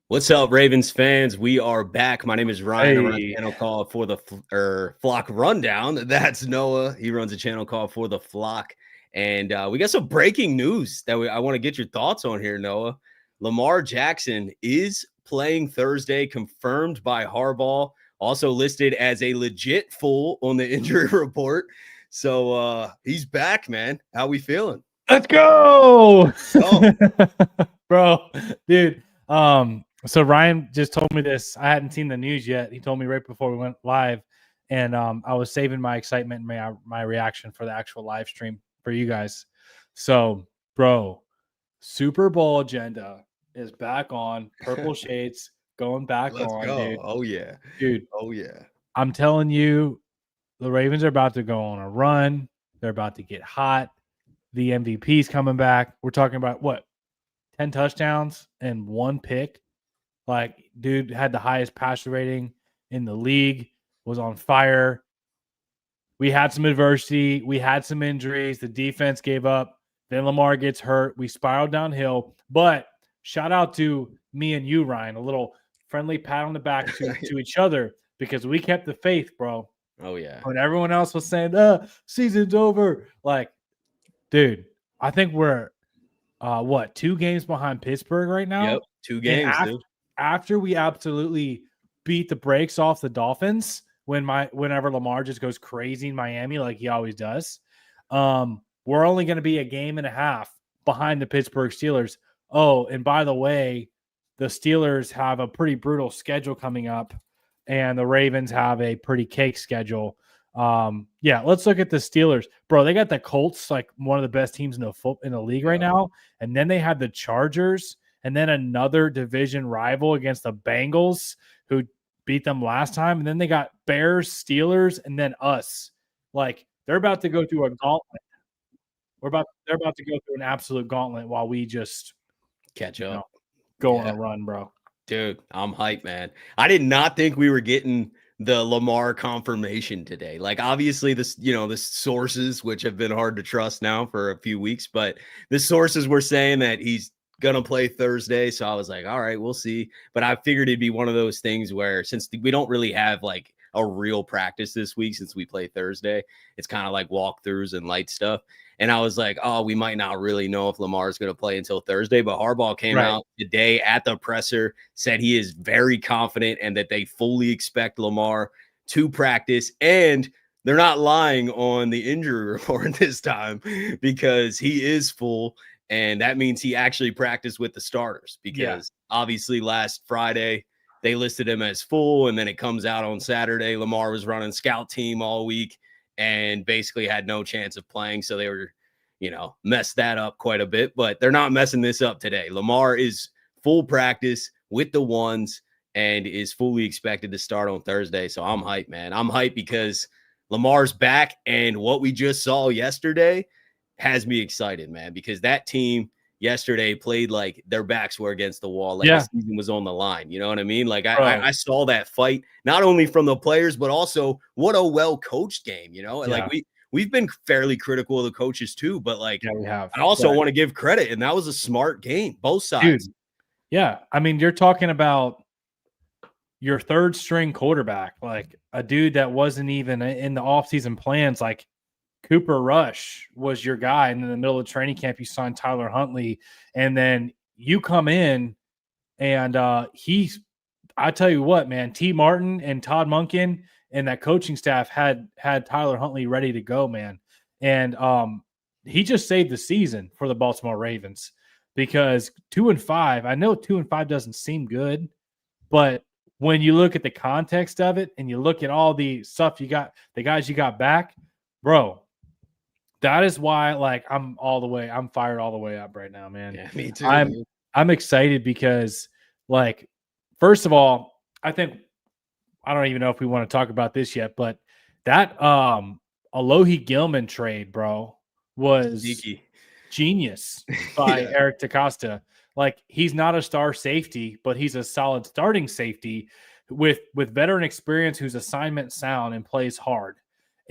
What's up, Ravens fans? We are back. My name is Ryan. I run a Hey, channel called For the Flock Rundown. That's Noah. He runs a channel called For the Flock. And we got some breaking news that I want to get your thoughts on here, Noah. Lamar Jackson is playing Thursday, confirmed by Harbaugh, also listed as a legit full on the injury report. So he's back, man. How we feeling? let's go. Oh, Bro, dude. So Ryan just told me this. I hadn't seen the news yet. He told me right before we went live, and I was saving my excitement and my reaction for the actual live stream for you guys. So, bro, Super Bowl agenda is back on. Purple shades going back let's on, go. dude. Oh, yeah. Dude, Oh, yeah. I'm telling you, the Ravens are about to go on a run. They're about to get hot. The MVP's coming back. We're talking about what? 10 touchdowns and one pick. Like, dude had the highest passer rating in the league, was on fire. We had some adversity. We had some injuries. The defense gave up. Then Lamar gets hurt. We spiraled downhill. But shout out to me and you, Ryan, a little friendly pat on the back to each other because we kept the faith, bro. Oh, yeah. When everyone else was saying, season's over. Like, dude, I think we're 2 games behind Pittsburgh right Yep, now? 2 And games, dude. after we absolutely beat the brakes off the Dolphins whenever Lamar just goes crazy in Miami like he always does, we're only going to be a game and a half behind the Pittsburgh Steelers. Oh, and by the way, the Steelers have a pretty brutal schedule coming up, and the Ravens have a pretty cake schedule. Yeah, let's look at the Steelers, bro. They got the Colts, like one of the best teams in the league right now, and then they had the Chargers, and then another division rival against the Bengals, who beat them last time, and then they got Bears, Steelers, and then us. Like, they're about to go through a gauntlet. They're about to go through an absolute gauntlet while we just Catch up. go on a run, bro. Dude, I'm hyped, man. I did not think we were getting the Lamar confirmation today. Like, obviously, the sources, which have been hard to trust now for a few weeks, but the sources were saying that he's gonna play Thursday. So I was like, all right, we'll see. But I figured it'd be one of those things where, since we don't really have like a real practice this week, since we play Thursday, it's kind of like walkthroughs and light stuff. And I was like, oh, we might not really know if Lamar is going to play until Thursday. But Harbaugh came out today at the presser, said he is very confident and that they fully expect Lamar to practice. And they're not lying on the injury report this time, because he is full. And that means he actually practiced with the starters, because obviously last Friday they listed him as full. And then it comes out on Saturday, Lamar was running scout team all week and basically had no chance of playing. So they were, messed that up quite a bit, but they're not messing this up today. Lamar is full practice with the ones and is fully expected to start on Thursday. So I'm hyped, man. I'm hyped because Lamar's back, and what we just saw yesterday has me excited, man, because that team yesterday played like their backs were against the wall, like the season was on the line. You know what I mean? Like I saw that fight, not only from the players, but also what a well-coached game, And like we've been fairly critical of the coaches too, but like we have. I also want to give credit, and that was a smart game, both sides. Dude, yeah. I mean, you're talking about your third string quarterback, like a dude that wasn't even in the offseason plans. Like, Cooper Rush was your guy, and in the middle of training camp, you signed Tyler Huntley, and then you come in, and I tell you what, man, T. Martin and Todd Monken and that coaching staff had Tyler Huntley ready to go, man, and he just saved the season for the Baltimore Ravens, because 2-5, I know 2-5 doesn't seem good, but when you look at the context of it and you look at all the stuff you got, the guys you got back, bro. That is why, like, I'm fired all the way up right now, man. Yeah, me too. I'm excited because, like, first of all, I don't even know if we want to talk about this yet, but that Alohi Gilman trade, bro, was Sneaky. Genius by Eric DaCosta. Like, he's not a star safety, but he's a solid starting safety with veteran experience, who's assignment sound and plays hard.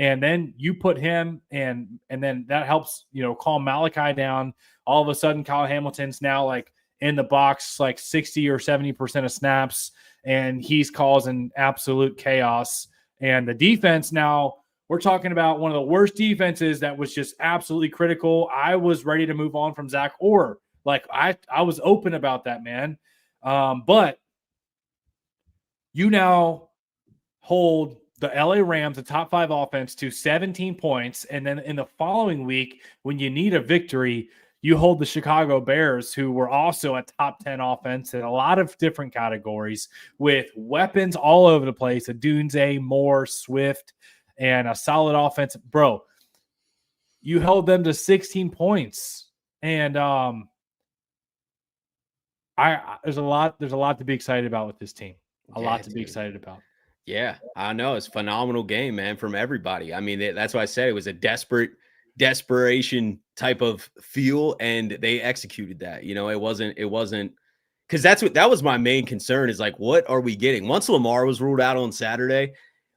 And then you put him and then that helps, calm Malachi down. All of a sudden, Kyle Hamilton's now like in the box like 60 or 70% of snaps, and he's causing absolute chaos. And the defense now, we're talking about one of the worst defenses that was just absolutely critical. I was ready to move on from Zach Orr. Like I was open about that, man. But you now hold the LA Rams, the top 5 offense, to 17 points. And then in the following week, when you need a victory, you hold the Chicago Bears, who were also a top 10 offense in a lot of different categories with weapons all over the place. Adunze, Moore, Swift, and a solid offense. Bro, you held them to 16 points. And there's a lot to be excited about with this team. A lot to be excited about. Yeah, I know. It's a phenomenal game, man, from everybody. I mean, that's why I said it was a desperation type of feel, and they executed that. You know, it wasn't because that was my main concern is like, what are we getting? Once Lamar was ruled out on Saturday,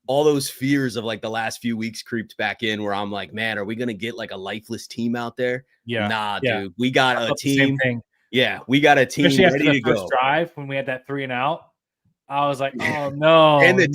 all those fears of like the last few weeks creeped back in where I'm like, man, are we going to get like a lifeless team out there? Yeah. Nah, yeah. dude, we got a team. Thing. Yeah, we got a team especially after ready the to first go. drive when we had that 3 and out. I was like, oh no. And the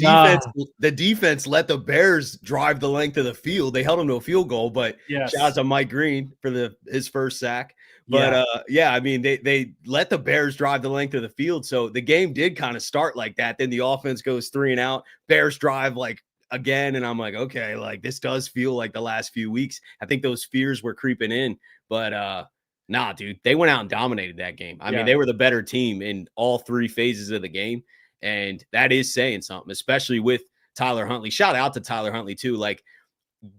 defense let the Bears drive the length of the field. They held them to a field goal, but shout out to Mike Green for his first sack. But I mean, they let the Bears drive the length of the field. So the game did kind of start like that. Then the offense goes 3 and out. Bears drive like again. And I'm like, okay, like this does feel like the last few weeks. I think those fears were creeping in. But nah, dude, they went out and dominated that game. I mean, they were the better team in all 3 phases of the game. And that is saying something, especially with Tyler Huntley. Shout out to Tyler Huntley, too. Like,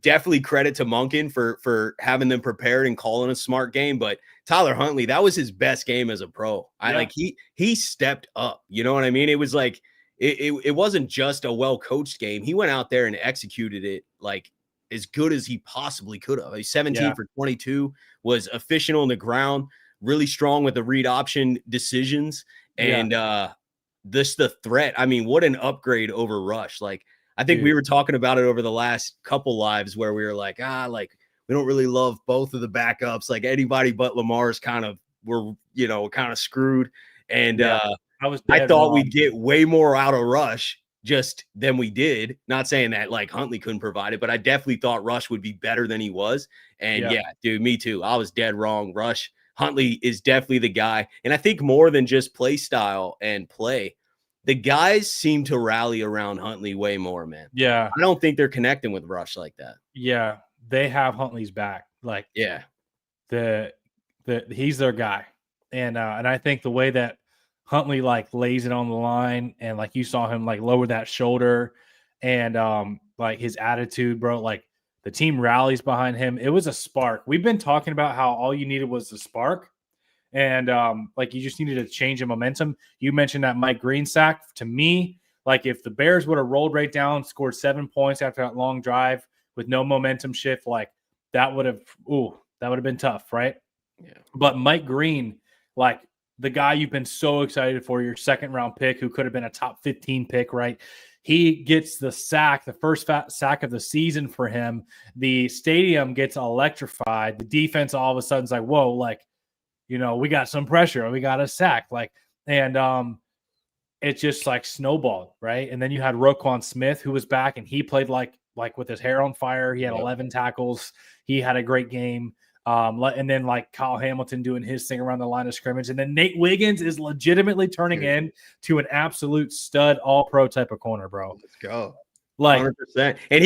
definitely credit to Monken for having them prepared and calling a smart game. But Tyler Huntley, that was his best game as a pro. He stepped up. You know what I mean? It was like it wasn't just a well-coached game. He went out there and executed it like as good as he possibly could have. 17 for 22, was efficient on the ground, really strong with the read option decisions. And the threat. I mean, what an upgrade over Rush. Like, I think we were talking about it over the last couple lives where we were like, we don't really love both of the backups. Like anybody but Lamar's kind of kind of screwed. And I thought we'd get way more out of Rush just than we did. Not saying that like Huntley couldn't provide it, but I definitely thought Rush would be better than he was. And dude, me too. I was dead wrong. Huntley is definitely the guy. And I think more than just play style and play, the guys seem to rally around Huntley way more, man. Yeah. I don't think they're connecting with Rush like that. Yeah. They have Huntley's back. Like, he's their guy. And I think the way that Huntley like lays it on the line and like you saw him like lower that shoulder and like his attitude, bro, like the team rallies behind him. It was a spark. We've been talking about how all you needed was a spark. And like you just needed to change the momentum. You mentioned that Mike Green sack. To me, like if the Bears would have rolled right down, scored 7 points after that long drive with no momentum shift, like that would have been tough, right? Yeah. But Mike Green, like the guy you've been so excited for, your 2nd round pick, who could have been a top 15 pick, right? He gets the sack, the first sack of the season for him. The stadium gets electrified. The defense all of a sudden is like, whoa, like, we got some pressure. We got a sack. Like, and it just like snowballed, right? And then you had Roquan Smith, who was back, and he played like with his hair on fire. He had 11 tackles. He had a great game. And then like Kyle Hamilton doing his thing around the line of scrimmage. And then Nate Wiggins is legitimately turning into an absolute stud all-pro type of corner, bro. Let's go. Like 100%. And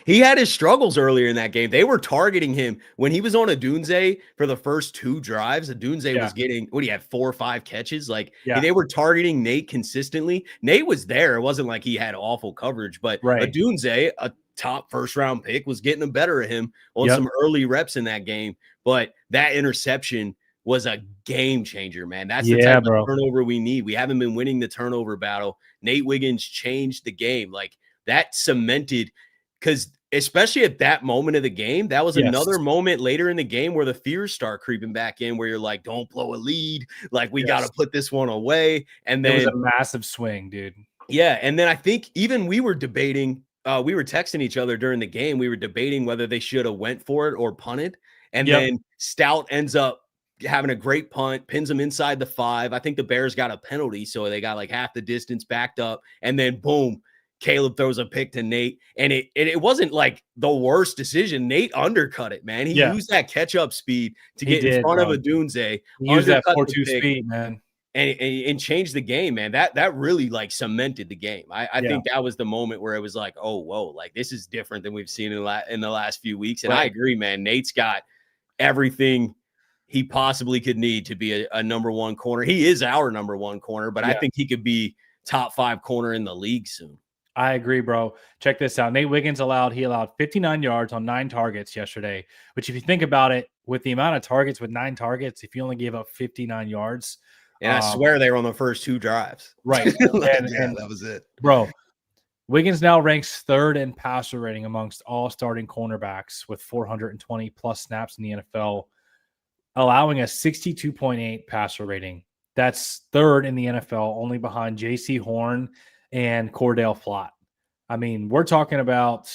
he had his struggles earlier in that game. They were targeting him when he was on Adunze for the first 2 drives. Adunze was getting, what do you have, 4 or 5 catches? Like they were targeting Nate consistently. Nate was there. It wasn't like he had awful coverage, but Adunze, a top 1st round pick, was getting the better of him on some early reps in that game. But that interception was a game changer, man. That's the type of turnover we need. We haven't been winning the turnover battle. Nate Wiggins changed the game. Like, that cemented, because especially at that moment of the game, that was another moment later in the game where the fears start creeping back in, where you're like, don't blow a lead. Like, we got to put this one away. And then it was a massive swing, dude. Yeah. And then I think even we were debating, we were texting each other during the game. We were debating whether they should have went for it or punted. And then Stout ends up having a great punt, pins them inside the 5. I think the Bears got a penalty, so they got like half the distance backed up, and then boom, Caleb throws a pick to Nate, and it wasn't like the worst decision. Nate undercut it, man. He used that catch up speed to get in front of Odunze, he used that undercut 4.2 speed, man. And changed the game, man. That really like cemented the game. I think that was the moment where it was like, oh, whoa, like this is different than we've seen in the last few weeks. And I agree, man. Nate's got everything he possibly could need to be a number one corner. He is our number one corner, but I think he could be top 5 corner in the league soon. I agree, bro. Check this out. Nate Wiggins allowed 59 yards on 9 targets yesterday, which if you think about it, with the amount of targets, with 9 targets, if you only gave up 59 yards. And I swear they were on the first 2 drives. Right. and that was it. Bro, Wiggins now ranks 3rd in passer rating amongst all starting cornerbacks with 420 plus snaps in the NFL, allowing a 62.8 passer rating. That's 3rd in the NFL, only behind J.C. Horn and Cordell Flott. I mean, we're talking about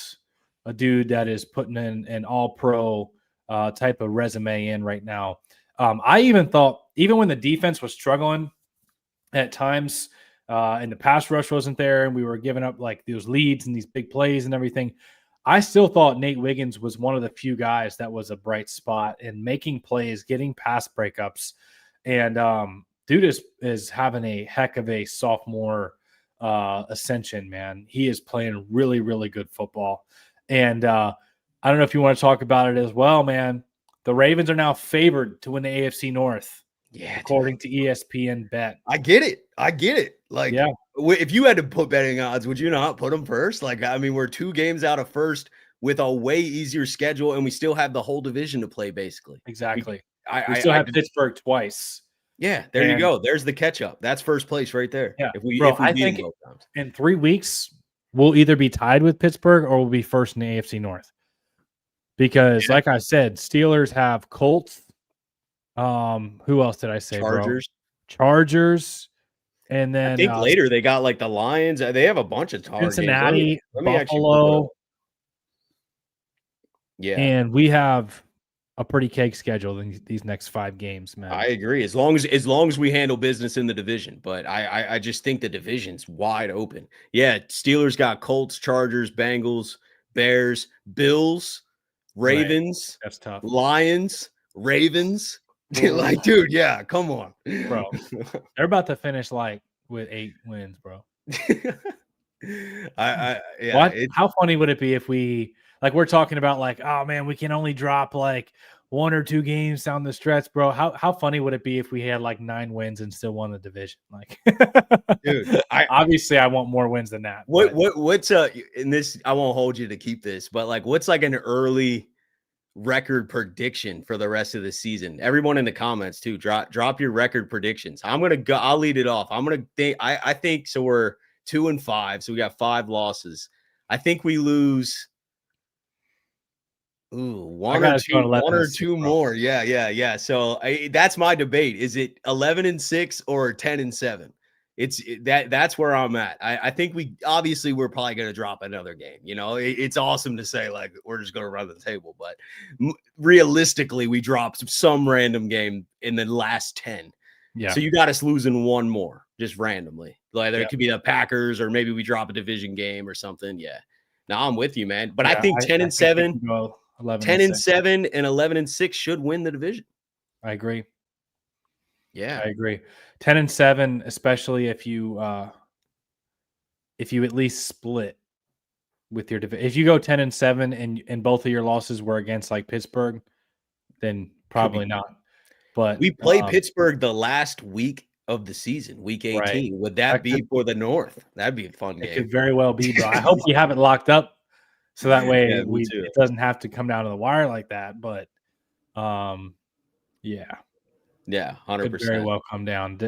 a dude that is putting in an all-pro type of resume in right now. I even thought, even when the defense was struggling at times and the pass rush wasn't there and we were giving up like those leads and these big plays and everything, I still thought Nate Wiggins was one of the few guys that was a bright spot in making plays, getting pass breakups. And dude is having a heck of a sophomore ascension, man. He is playing really, really good football. And I don't know if you want to talk about it as well, man. The Ravens are now favored to win the AFC North. Yeah, according to ESPN Bet. I get it. Like, if you had to put betting odds, would you not put them first? Like, I mean, we're 2 games out of first with a way easier schedule, and we still have the whole division to play, basically. Exactly. We still have Pittsburgh twice. Yeah, there you go. There's the catch up. That's first place right there. Yeah, if we I think in 3 weeks we'll either be tied with Pittsburgh or we'll be first in the AFC North. Because, like I said, Steelers have Colts. Who else did I say? Chargers, and then I think later they got like the Lions. They have a bunch of Cincinnati, Buffalo. Yeah, and we have a pretty cake schedule in these next 5 games, man. I agree. As long as we handle business in the division, but I just think the division's wide open. Yeah, Steelers got Colts, Chargers, Bengals, Bears, Bills, Ravens. That's tough. Lions, Ravens. Like, dude, yeah, come on, bro. They're about to finish like with 8 wins, bro. How funny would it be if we we're talking about like, oh man, we can only drop like 1 or 2 games down the stretch, bro. How funny would it be if we had like 9 wins and still won the division? Like, dude, obviously I want more wins than that. What's in this? I won't hold you to keep this, but like, what's like an early record prediction for the rest of the season? Everyone in the comments too, drop your record predictions. I'll lead it off. I think so. We're 2-5, so we got 5 losses. I think we lose one or two more. Yeah. So that's my debate. Is it 11-6 or 10-7? That's where I'm at. I think we're probably going to drop another game. You know, it's awesome to say like we're just going to run the table, but realistically, we dropped some random game in the last 10. Yeah. So you got us losing 1 more just randomly. Like there could be the Packers, or maybe we drop a division game or something. Yeah. Now I'm with you, man. But I think 10-7, 10-7, and 11-6 should win the division. I agree. Yeah, I agree. 10-7, especially if you at least split with your division. If you go 10-7 and both of your losses were against like Pittsburgh, then probably not. But we play Pittsburgh the last week of the season, week 18. Right. Would that be for the North? That'd be a fun game. It could very well be, bro. I hope you have it locked up so that way it doesn't have to come down to the wire like that. But yeah. Yeah, 100%. Could very well come down.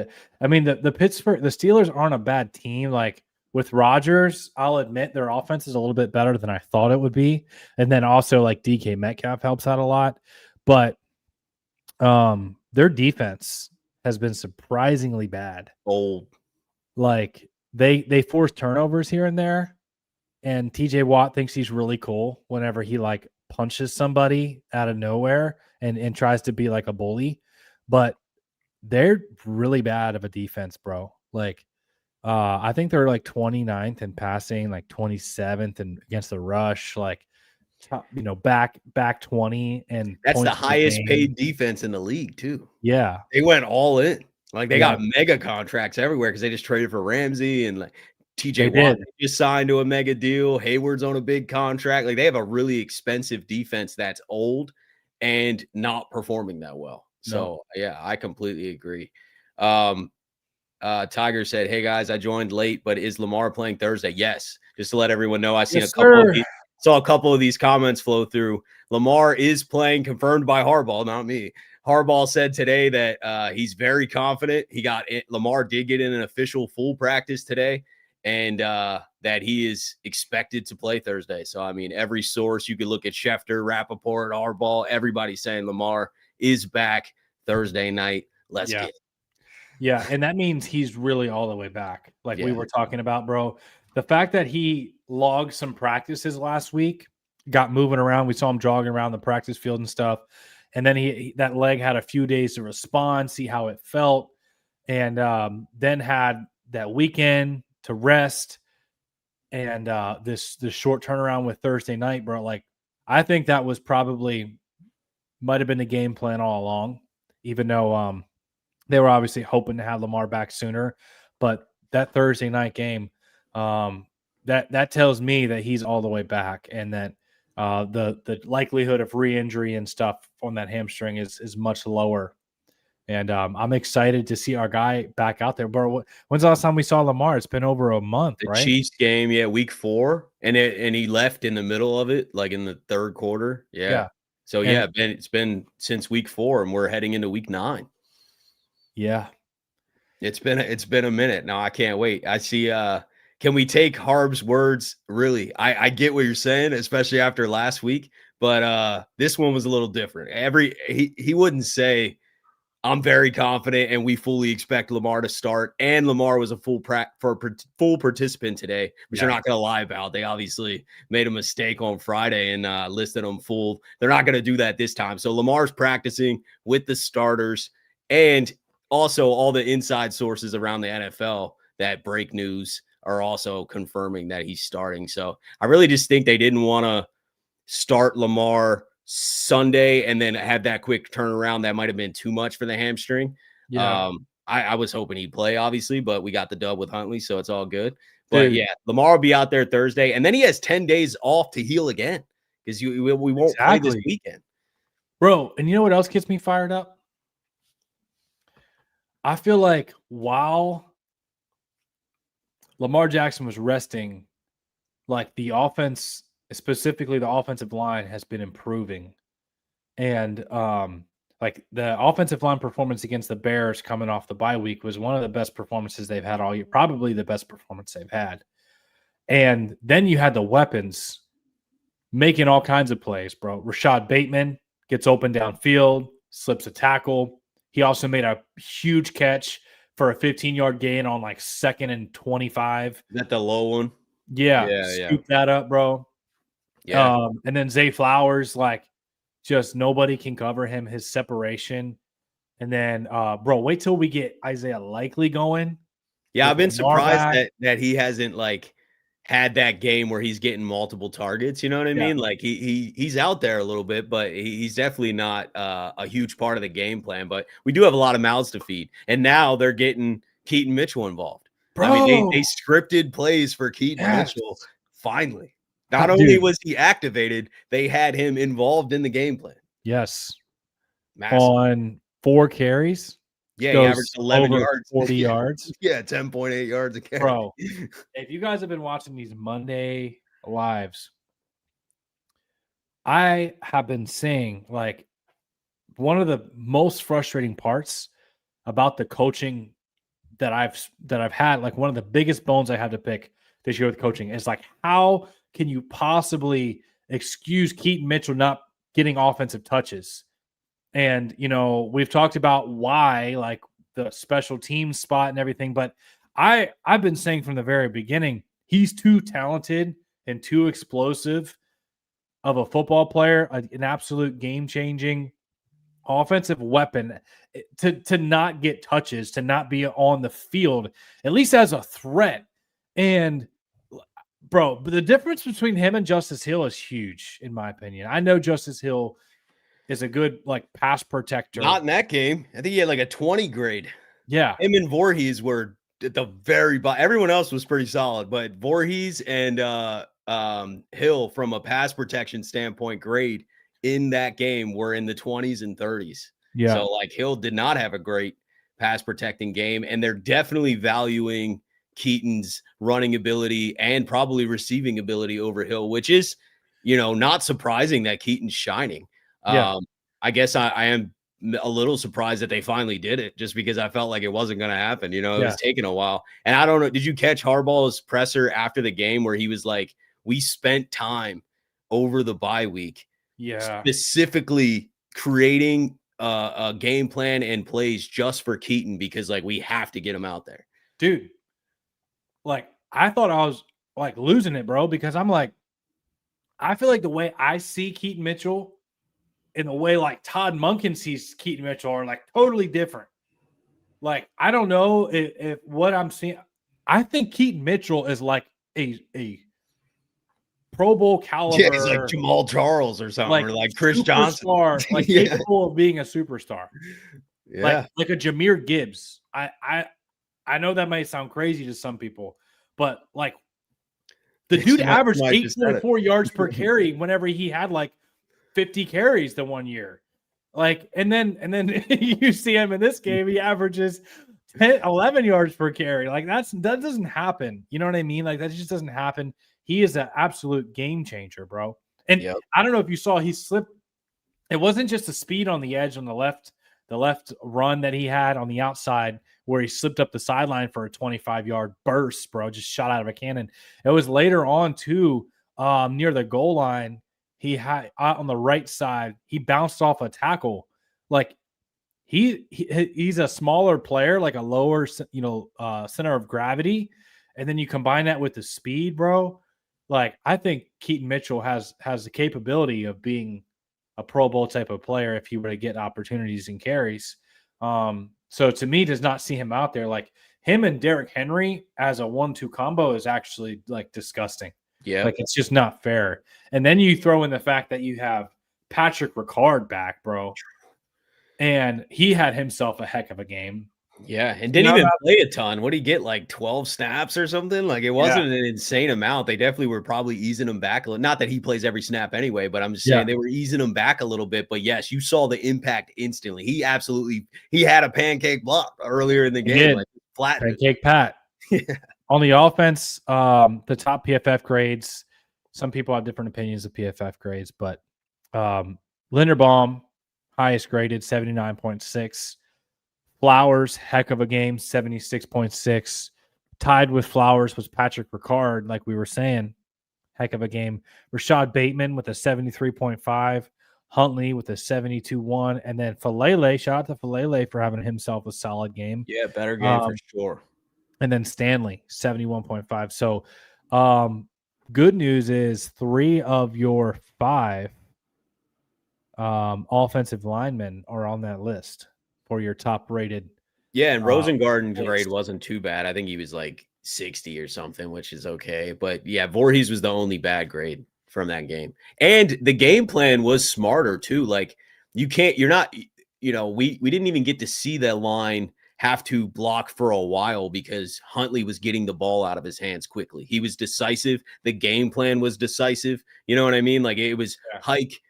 I mean, the Steelers aren't a bad team. Like with Rodgers, I'll admit their offense is a little bit better than I thought it would be. And then also like DK Metcalf helps out a lot. But their defense has been surprisingly bad. Old. Like they force turnovers here and there. And TJ Watt thinks he's really cool whenever he like punches somebody out of nowhere and tries to be like a bully. but they're really bad of a defense, bro. Like, I think they're like 29th in passing, like 27th and against the rush, like back 20 and That's the points per highest game. paid defense in the league too. Yeah. They went all in. Like they Yeah. got mega contracts everywhere because they just traded for Ramsey and like TJ They Watt did. just signed to a mega deal. Hayward's on a big contract. Like they have a really expensive defense that's old and not performing that well. No. So yeah, I completely agree. Tiger said, "Hey guys, I joined late, but is Lamar playing Thursday?" Yes. Just to let everyone know, I've seen Yes, a couple of sir. these, saw a couple of these comments flow through. Lamar is playing, confirmed by Harbaugh, not me. Harbaugh said today that he's very confident. Lamar did get in an official full practice today, and that he is expected to play Thursday. So I mean, every source you could look at Schefter, Rappaport, Harbaugh, everybody's saying Lamar is back Thursday night. Let's Yeah. get it. Yeah, and that means he's really all the way back. Like we Yeah. were talking about, bro. The fact that he logged some practices last week, got moving around. We saw him jogging around the practice field and stuff. And then that leg had a few days to respond, see how it felt, and then had that weekend to rest. And this short turnaround with Thursday night, bro. Like I think that was probably might have been the game plan all along, even though they were obviously hoping to have Lamar back sooner, but that Thursday night game, that tells me that he's all the way back, and that the likelihood of re-injury and stuff on that hamstring is much lower. And I'm excited to see our guy back out there. Bro, when's the last time we saw Lamar? It's been over a month, The right? Chiefs game, yeah, week 4, and he left in the middle of it, like in the 3rd quarter. Yeah. Yeah, So and yeah, it's been since week 4, and we're heading into week 9. yeah, It's been a minute. Now I can't wait. I see can we take Harb's words really? I get what you're saying, especially after last week, but this one was a little different. He wouldn't say I'm very confident, and we fully expect Lamar to start. And Lamar was a full participant today, which they're yeah, not going to lie about. They obviously made a mistake on Friday and listed him full. They're not going to do that this time. So Lamar's practicing with the starters, and also all the inside sources around the NFL that break news are also confirming that he's starting. So I really just think they didn't want to start Lamar Sunday and then have that quick turnaround. That might have been too much for the hamstring. yeah, I was hoping he'd play, obviously, but we got the dub with Huntley, so it's all good. But dude, yeah, Lamar will be out there Thursday, and then he has 10 days off to heal again because we won't play this exactly, weekend. bro. And you know what else gets me fired up? I feel like while Lamar Jackson was resting, like the offense, specifically the offensive line, has been improving. And like the offensive line performance against the Bears coming off the bye week was one of the best performances they've had all year, probably the best performance they've had. And then you had the weapons making all kinds of plays, bro. Rashad Bateman gets open downfield, slips a tackle. He also made a huge catch for a 15-yard gain on like 2nd and 25. Is that the low one? Yeah, Yeah. scoop that up, bro. Yeah. And then Zay Flowers, like, just nobody can cover him, his separation. And then, bro, wait till we get Isaiah Likely going Yeah, with I've been Lamar surprised back. that he hasn't like had that game where he's getting multiple targets. You know what I Yeah, mean? Like he's out there a little bit, but he's definitely not a huge part of the game plan. But we do have a lot of mouths to feed, and now they're getting Keaton Mitchell involved. I mean, they bro. scripted plays for Keaton Yes, Mitchell finally. Not only dude. was he activated, they had him involved in the game plan. Yes, Massive. on 4 carries, Yeah, he goes averaged 11 over yards. 40 yards, Yeah, 10.8 yards a carry. bro. If you guys have been watching these Monday lives, I have been saying like one of the most frustrating parts about the coaching that I've had, like one of the biggest bones I had to pick this year with coaching is like, how can you possibly excuse Keaton Mitchell not getting offensive touches? And we've talked about why, like the special team spot and everything, but I've been saying from the very beginning, he's too talented and too explosive of a football player, an absolute game changing offensive weapon to not get touches, to not be on the field, at least as a threat. And bro, but the difference between him and Justice Hill is huge, in my opinion. I know Justice Hill is a good like pass protector. Not in that game. I think he had like a 20 grade. Yeah. Him and Voorhees were at the very bottom. Everyone else was pretty solid, but Voorhees and Hill, from a pass protection standpoint, grade in that game were in the 20s and 30s. Yeah. So like Hill did not have a great pass protecting game, and they're definitely valuing Keaton's running ability and probably receiving ability over Hill, which is, not surprising that Keaton's shining. Yeah. I guess I am a little surprised that they finally did it, just because I felt like it wasn't going to happen. It was taking a while. And I don't know, did you catch Harbaugh's presser after the game where he was like, we spent time over the bye week specifically creating a game plan and plays just for Keaton, because like we have to get him out there. Dude, like I thought I was like losing it, bro, because I'm like, I feel like the way I see Keaton Mitchell and the way like Todd Monken sees Keaton Mitchell are like totally different. Like, I don't know if what I'm seeing. I think Keaton Mitchell is like a Pro Bowl caliber. Yeah, he's like Jamal Charles or something, or like Chris Johnson. Like capable of being a superstar. Yeah. Like a Jahmyr Gibbs. I know that might sound crazy to some people, but like the dude averaged 8.4 yards per carry whenever he had like 50 carries the one year. Like, and then you see him in this game, he averages 11 yards per carry. Like that doesn't happen. You know what I mean? Like that just doesn't happen. He is an absolute game changer, bro. And I don't know if you saw, he slipped. It wasn't just the speed on the edge on the left run that he had on the outside where he slipped up the sideline for a 25-yard burst, bro, just shot out of a cannon. It was later on too, near the goal line. He had on the right side, he bounced off a tackle. Like he's a smaller player, like a lower, center of gravity. And then you combine that with the speed, bro. Like I think Keaton Mitchell has the capability of being a Pro Bowl type of player if he were to get opportunities and carries. So to me, does not see him out there. Like him and Derrick Henry as a 1-2 combo is actually like disgusting. Yeah. Like it's just not fair. And then you throw in the fact that you have Patrick Ricard back, bro. And he had himself a heck of a game. Yeah, and didn't even play a ton. What did he get, like 12 snaps or something? Like it wasn't an insane amount. They definitely were probably easing him back a little. Not that he plays every snap anyway, but I'm just saying they were easing him back a little bit. But yes, you saw the impact instantly. He had a pancake block earlier in the game. Like flat pancake Pat. On the offense, the top PFF grades. Some people have different opinions of PFF grades, but Linderbaum, highest graded, 79.6. Flowers, heck of a game, 76.6. Tied with Flowers was Patrick Ricard, like we were saying. Heck of a game. Rashad Bateman with a 73.5. Huntley with a 72.1. And then Falele, shout out to Falele for having himself a solid game. Yeah, better game for sure. And then Stanley, 71.5. So good news is 3 of your 5 offensive linemen are on that list for your top rated. Yeah, and Rosengarten's grade wasn't too bad. I think he was like 60 or something, which is okay. But yeah, Voorhees was the only bad grade from that game. And the game plan was smarter too. Like we didn't even get to see that line have to block for a while because Huntley was getting the ball out of his hands quickly. He was decisive. The game plan was decisive. You know what I mean? Like it was hike,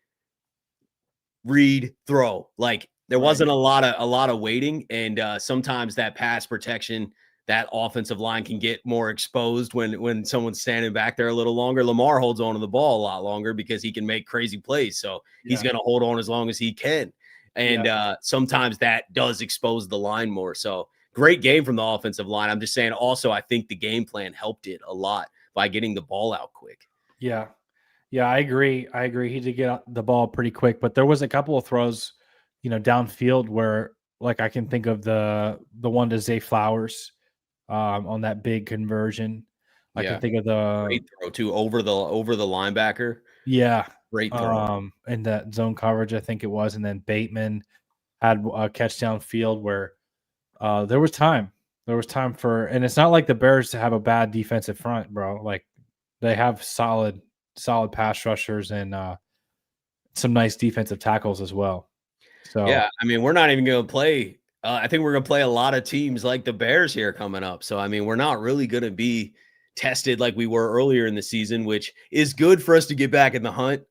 read, throw. Like there wasn't a lot of waiting, and sometimes that pass protection, that offensive line can get more exposed when someone's standing back there a little longer. Lamar holds on to the ball a lot longer because he can make crazy plays, so he's going to hold on as long as he can. And sometimes that does expose the line more. So great game from the offensive line. I'm just saying also I think the game plan helped it a lot by getting the ball out quick. Yeah. Yeah, I agree. He did get the ball pretty quick, but there was a couple of throws, downfield where like I can think of the one to Zay Flowers on that big conversion. I can think of the great throw too over the linebacker. Yeah. Great throw. And that zone coverage, I think it was, and then Bateman. had a catch downfield where there was time. There was time for, and it's not like the Bears have a bad defensive front, bro. Like they have solid pass rushers and some nice defensive tackles as well. So yeah, I mean, we're not even going to play. I think we're going to play a lot of teams like the Bears here coming up. So I mean, we're not really going to be tested like we were earlier in the season, which is good for us to get back in the hunt.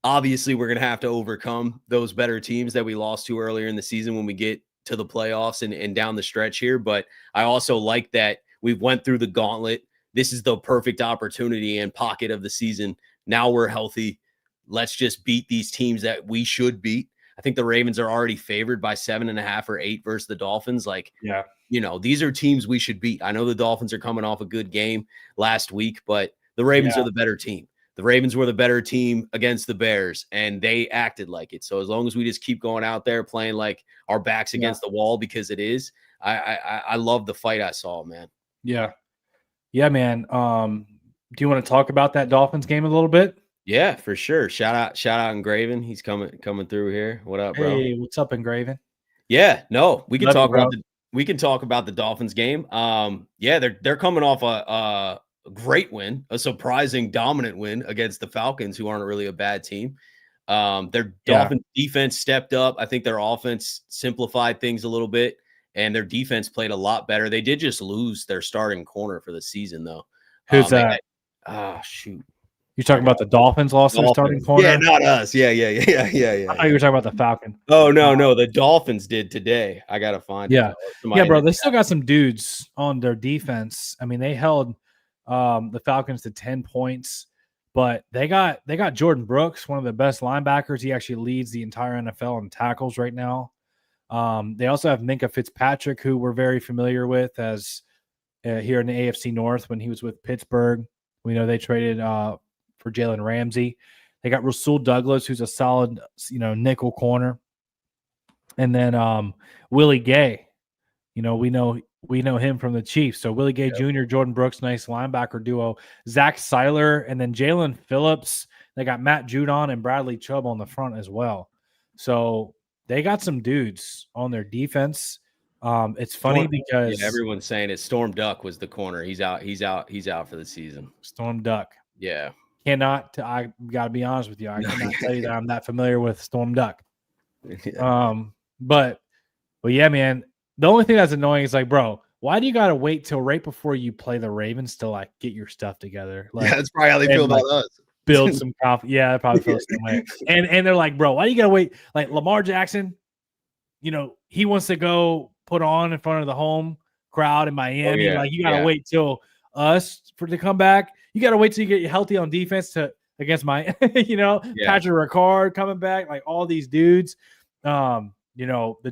Obviously, we're going to have to overcome those better teams that we lost to earlier in the season when we get to the playoffs and down the stretch here. But I also like that we went through the gauntlet. This is the perfect opportunity and pocket of the season. Now we're healthy. Let's just beat these teams that we should beat. I think the Ravens are already favored by 7.5 or 8 versus the Dolphins. Like, yeah, these are teams we should beat. I know the Dolphins are coming off a good game last week, but the Ravens are the better team. The Ravens were the better team against the Bears, and they acted like it. So as long as we just keep going out there playing like our backs against the wall, because it is, I love the fight I saw, man. Yeah, man. Do you want to talk about that Dolphins game a little bit? Yeah, for sure. Shout out Engraven. He's coming through here. What up, bro? Hey, what's up, Engraven? Yeah, no, we can Love talk you, about the Dolphins game. Yeah, they're coming off a great win, a surprising dominant win against the Falcons, who aren't really a bad team. Their Dolphins defense stepped up. I think their offense simplified things a little bit, and their defense played a lot better. They did just lose their starting corner for the season, though. Who's that? Shoot. You're talking about the Dolphins lost their starting corner? Yeah, not us. Yeah. I thought you were talking about the Falcon. Oh, no. The Dolphins did today. I got to find it. Yeah, bro. They still got some dudes on their defense. I mean, they held the Falcons to 10 points, but they got Jordan Brooks, one of the best linebackers. He actually leads the entire NFL in tackles right now. They also have Minkah Fitzpatrick, who we're very familiar with as here in the AFC North when he was with Pittsburgh. We know they traded for Jalen Ramsey. They got Rasul Douglas, who's a solid, nickel corner. And then Willie Gay. We know him from the Chiefs. So Willie Gay Jr., Jordan Brooks, nice linebacker duo. Zach Seiler, and then Jalen Phillips. They got Matt Judon and Bradley Chubb on the front as well. So they got some dudes on their defense. It's funny because everyone's saying it. Storm Duck was the corner. He's out for the season. Storm Duck. Yeah. I got to be honest with you. I cannot tell you that I'm that familiar with Storm Duck. But yeah, man, the only thing that's annoying is like, bro, why do you got to wait till right before you play the Ravens to like get your stuff together? Like, that's probably how they feel about us. Build some confidence. Yeah, I probably feel the same way. And they're like, bro, why do you got to wait? Like Lamar Jackson, he wants to go put on in front of the home crowd in Miami. Oh, yeah. Like you got to wait till us to come back. You got to wait till you get healthy on defense against Patrick Ricard coming back, like all these dudes. The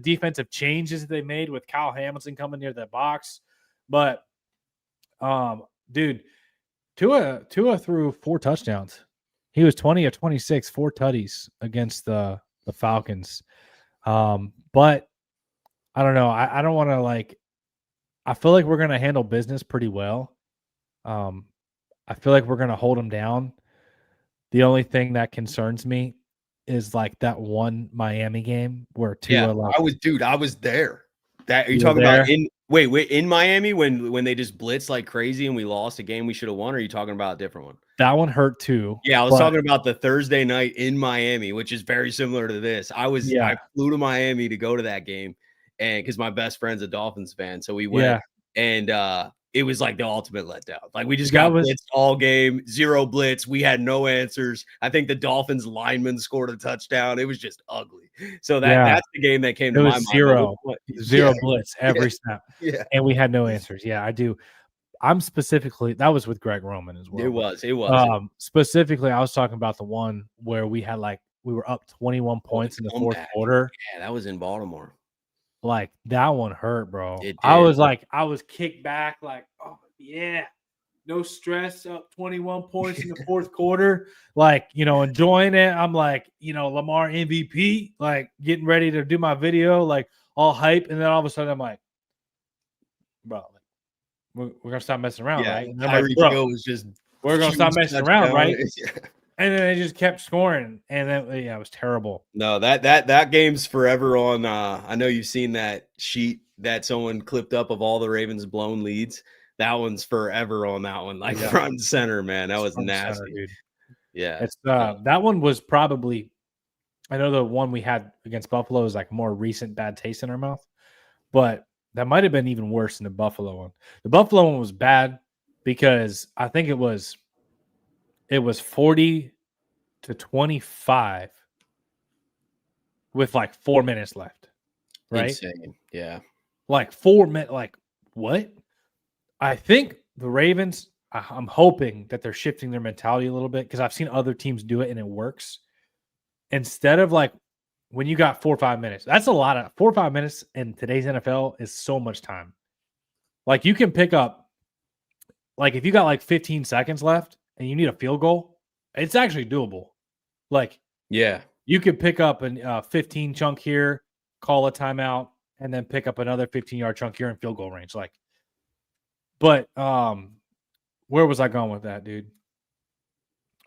defensive changes they made with Kyle Hamilton coming near the box. But, dude, Tua threw 4 touchdowns. He was 20 of 26, 4 tutties against the Falcons. But I don't know. I don't want to I feel like we're going to handle business pretty well. I feel like we're going to hold them down. The only thing that concerns me is like that one Miami game where Tua. Yeah, I was there. Are you talking about in Miami when they just blitzed like crazy and we lost a game we should have won? Or are you talking about a different one? That one hurt too. Yeah, I was talking about the Thursday night in Miami, which is very similar to this. I flew to Miami to go to that game, and because my best friend's a Dolphins fan, so we went and it was like the ultimate letdown. Like we just got blitzed all game, 0 blitz. We had no answers. I think the Dolphins lineman scored a touchdown. It was just ugly. So that's the game that came to my mind. Zero blitz every snap. Yeah. And we had no answers. Yeah, I do. I'm specifically, that was with Greg Roman as well. It was. Specifically, I was talking about the one where we were up 21 points in the fourth quarter. Yeah, that was in Baltimore. Like that one hurt, bro. I was kicked back, like, oh yeah, no stress, up 21 points in the fourth quarter, like enjoying it. I'm like, Lamar MVP, like getting ready to do my video, like all hype, and then all of a sudden I'm like, bro, we're gonna stop messing around, right? And I'm like, bro, was just we're gonna stop messing around, right? And then they just kept scoring, and then it was terrible. No, that game's forever on. I know you've seen that sheet that someone clipped up of all the Ravens blown leads. That one's forever on that one, like front and center, man. That was nasty, center, dude. Yeah, It's that one was probably. I know the one we had against Buffalo is like more recent bad taste in our mouth, but that might have been even worse than the Buffalo one. The Buffalo one was bad because I think it was 40-25 with like 4 minutes left. Right? Insane. Yeah. Like 4 minutes. Like what? I think the Ravens, I'm hoping that they're shifting their mentality a little bit because I've seen other teams do it and it works. Instead of like when you got 4 or 5 minutes, that's a lot of 4 or 5 minutes in today's NFL is so much time. Like you can pick up, like if you got like 15 seconds left and you need a field goal, it's actually doable. Like, yeah, you could pick up a 15 chunk here, call a timeout, and then pick up another 15-yard chunk here in field goal range. Like, but where was I going with that, dude?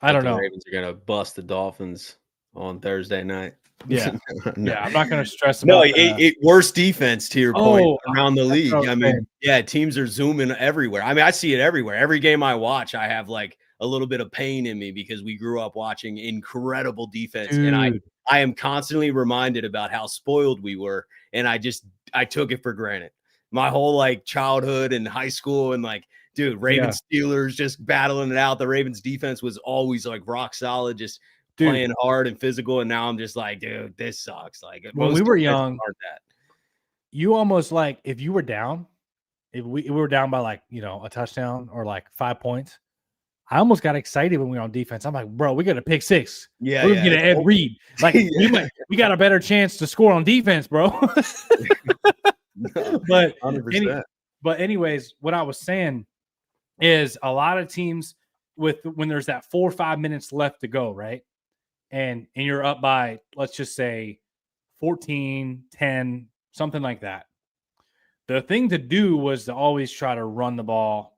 I don't know. The Ravens are gonna bust the Dolphins on Thursday night. Yeah, no. Yeah. I'm not going to stress about worse defense to your point around the league. I mean, saying. yeah, teams are zooming everywhere. I mean, I see it everywhere. Every game I watch, I have like a little bit of pain in me because we grew up watching incredible defense, Dude. and I am constantly reminded about how spoiled we were, and I took it for granted. My whole like childhood and high school and like, dude, Ravens Steelers just battling it out. The Ravens defense was always like rock solid, just playing hard and physical. And now I'm just like, dude, this sucks. Like when we were young, you almost like if you were down, if we were down by like, a touchdown or like 5 points, I almost got excited when we were on defense. I'm like, bro, we got a pick six. Yeah, we're gonna get an Ed Reed. Like we got a better chance to score on defense, bro. But 100%. But anyways, what I was saying is a lot of teams when there's that 4 or 5 minutes left to go, right? And you're up by, let's just say 14, 10, something like that. The thing to do was to always try to run the ball.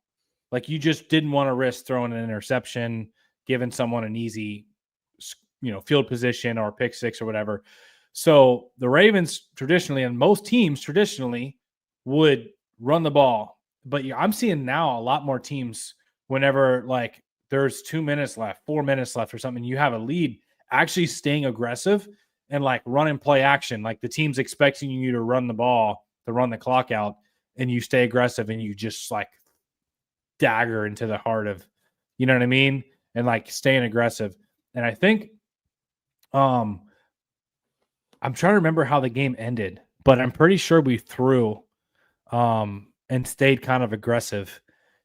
Like you just didn't want to risk throwing an interception, giving someone an easy, field position or pick six or whatever. So the Ravens traditionally, and most teams traditionally, would run the ball. But I'm seeing now a lot more teams whenever like there's 2 minutes left, 4 minutes left or something, you have a lead, actually staying aggressive and like run and play action. Like the team's expecting you to run the ball, to run the clock out, and you stay aggressive and you just like dagger into the heart of, you know what I mean? And like staying aggressive. And I think I'm trying to remember how the game ended, but I'm pretty sure we threw and stayed kind of aggressive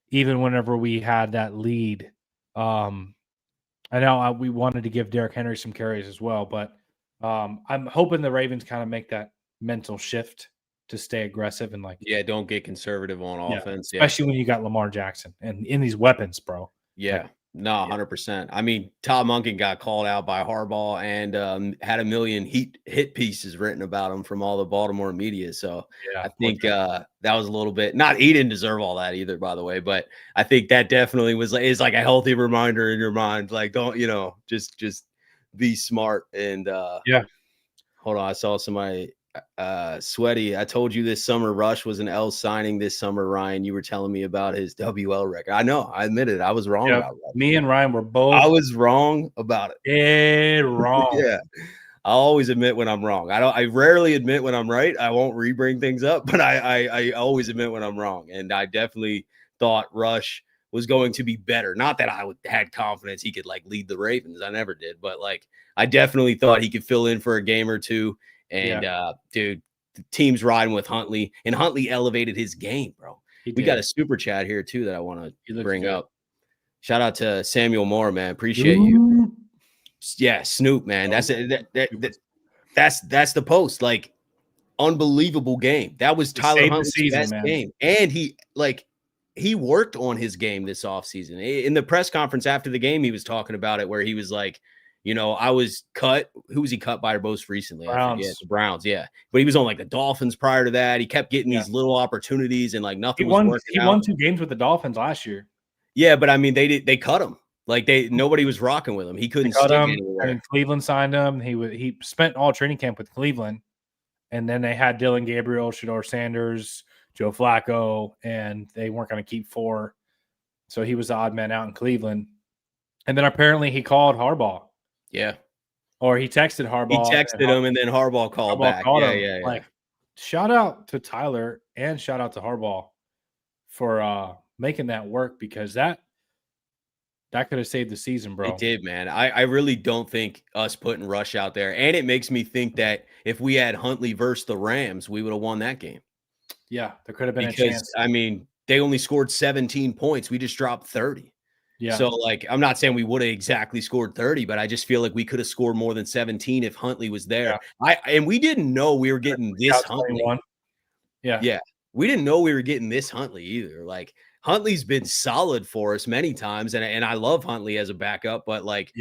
even whenever we had that lead. I know we wanted to give Derrick Henry some carries as well, but I'm hoping the Ravens kind of make that mental shift to stay aggressive and like don't get conservative on offense, especially when you got Lamar Jackson and in these weapons, bro. Yeah. No, 100%. I mean, Todd Monken got called out by Harbaugh and had a million hit pieces written about him from all the Baltimore media. So I think that was a little bit he didn't deserve all that either, by the way. But I think that definitely is like a healthy reminder in your mind. Like, don't, just be smart. And hold on. I saw somebody Sweaty. I told you this summer Rush was an L signing this summer, Ryan. You were telling me about his WL record. I know. I admit it. I was wrong about that. Me and Ryan were both. I was wrong about it. Dead wrong. Yeah. I always admit when I'm wrong. I rarely admit when I'm right. I won't re-bring things up, but I always admit when I'm wrong. And I definitely thought Rush was going to be better. Not that I had confidence he could like lead the Ravens. I never did, but like I definitely thought he could fill in for a game or two. And dude, the team's riding with Huntley, and Huntley elevated his game, bro. We got a super chat here too that I want to bring up. Shout out to Samuel Moore, man. Appreciate you. Yeah, Snoop, man. That's that's the post. Like, unbelievable game. That was Tyler Huntley's best game, and he worked on his game this offseason. In the press conference after the game, he was talking about it, where he was like, I was cut. Who was he cut by most recently? Browns. I forget. The Browns, yeah. But he was on like the Dolphins prior to that. He kept getting these little opportunities and like nothing was working out. He won 2 games with the Dolphins last year. Yeah, but I mean, they cut him. Like nobody was rocking with him. He They couldn't cut stick him, anywhere. and Cleveland signed him. He spent all training camp with Cleveland, and then they had Dylan Gabriel, Shador Sanders, Joe Flacco, and they weren't going to keep 4. So he was the odd man out in Cleveland. And then apparently he called Harbaugh. Yeah. Or he texted Harbaugh. He texted him, and then Harbaugh called back. Called yeah, him. yeah, yeah. Like, shout out to Tyler and shout out to Harbaugh for making that work, because that could have saved the season, bro. It did, man. I really don't think us putting Rush out there, and it makes me think that if we had Huntley versus the Rams, we would have won that game. Yeah, there could have been a Because, chance. I mean, they only scored 17 points. We just dropped 30. Yeah. So, like, I'm not saying we would have exactly scored 30, but I just feel like we could have scored more than 17 if Huntley was there. Yeah. And we didn't know we were getting this Huntley. 21. Yeah. Yeah. We didn't know we were getting this Huntley either. Like, Huntley's been solid for us many times, and I love Huntley as a backup, but, like,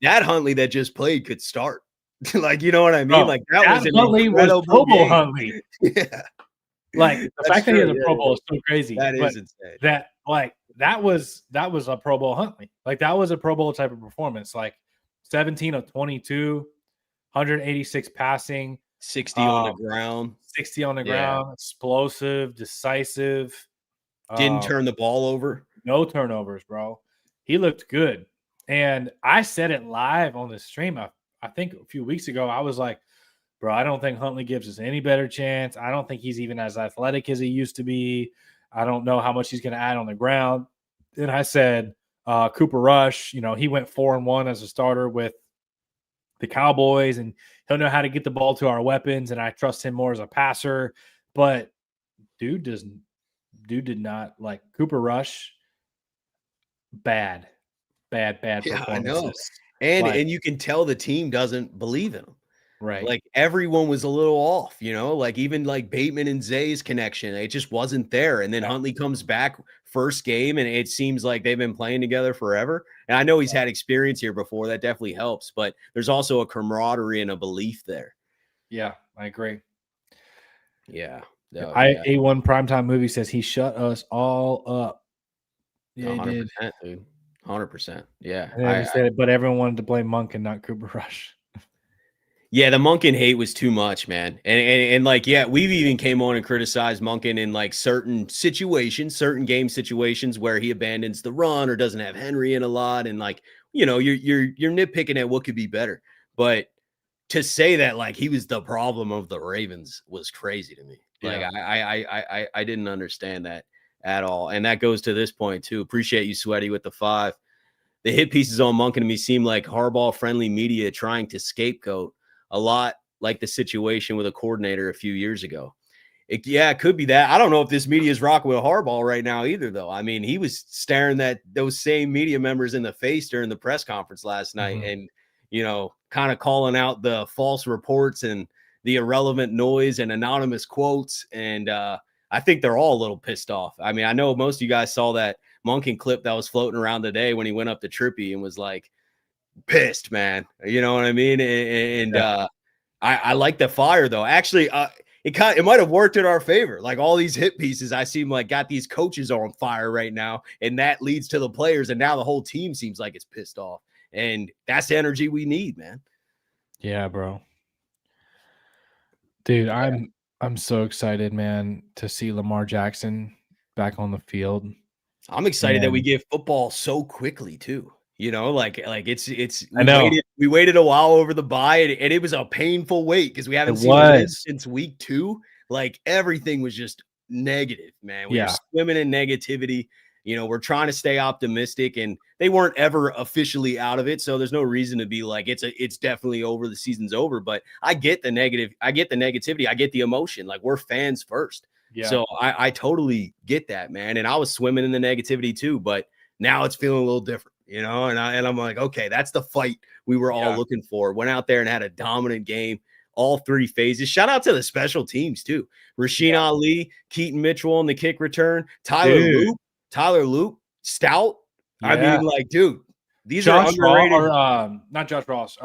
that Huntley that just played could start. Like, you know what I mean? Oh, like, that was an Huntley was Pro Bowl Huntley. Yeah. Like, the fact that he has a Pro Bowl is so crazy. That is insane. That was a Pro Bowl Huntley. Like, that was a Pro Bowl type of performance. Like, 17 of 22, 186 passing, 60 on the ground. 60 on the ground, explosive, decisive. Didn't turn the ball over. No turnovers, bro. He looked good. And I said it live on the stream. I think a few weeks ago, I was like, bro, I don't think Huntley gives us any better chance. I don't think he's even as athletic as he used to be. I don't know how much he's going to add on the ground. And I said, Cooper Rush, he went 4-1 as a starter with the Cowboys, and he'll know how to get the ball to our weapons, and I trust him more as a passer. But dude did not, like, Cooper Rush. Bad performances. Yeah, I know. And you can tell the team doesn't believe in him. Right. Like, everyone was a little off, like, even like Bateman and Zay's connection, it just wasn't there. And then Huntley comes back first game, and it seems like they've been playing together forever. And I know he's had experience here before. That definitely helps, but there's also a camaraderie and a belief there. Yeah, I agree. Yeah. A1 Primetime Movie says he shut us all up. Yeah, 100%, he did. dude. 100%. Yeah. And he said, but everyone wanted to blame Monk and not Cooper Rush. Yeah, the Monken hate was too much, man. And like, yeah, we've even came on and criticized Monken in like certain situations, certain game situations where he abandons the run or doesn't have Henry in a lot. And like, you're nitpicking at what could be better. But to say that like he was the problem of the Ravens was crazy to me. Like, I didn't understand that at all. And that goes to this point too. Appreciate you, Sweaty, with the 5. The hit pieces on Monken to me seem like Harbaugh-friendly media trying to scapegoat, a lot like the situation with a coordinator a few years ago. It could be that. I don't know if this media is rocking with Harbaugh right now either, though. I mean, he was staring those same media members in the face during the press conference last night, and kind of calling out the false reports and the irrelevant noise and anonymous quotes. And I think they're all a little pissed off. I mean, I know most of you guys saw that Monken clip that was floating around today when he went up to Trippy and was like, pissed, man. You know what I mean? And I like the fire, though. Actually, it might have worked in our favor. Like, all these hit pieces, I seem like got these coaches on fire right now, and that leads to the players, and now the whole team seems like it's pissed off, and that's the energy we need, man. Yeah, bro. Dude, I'm so excited, man, to see Lamar Jackson back on the field. I'm excited that we get football so quickly too. Like we waited a while over the bye, and it was a painful wait because we haven't seen it since week 2. Like, everything was just negative, man. We were swimming in negativity. We're trying to stay optimistic, and they weren't ever officially out of it. So there's no reason to be like, it's definitely over. The season's over. But I get the negative. I get the negativity. I get the emotion. Like, we're fans first. Yeah. So I totally get that, man. And I was swimming in the negativity too, but now it's feeling a little different, and I'm like, okay, that's the fight we were all looking for. Went out there and had a dominant game, all 3 phases. Shout out to the special teams too. Rasheen Ali, Keaton Mitchell on the kick return, Tyler Loop, stout. Yeah. I mean, like, dude, these are underrated. Not Josh Ross.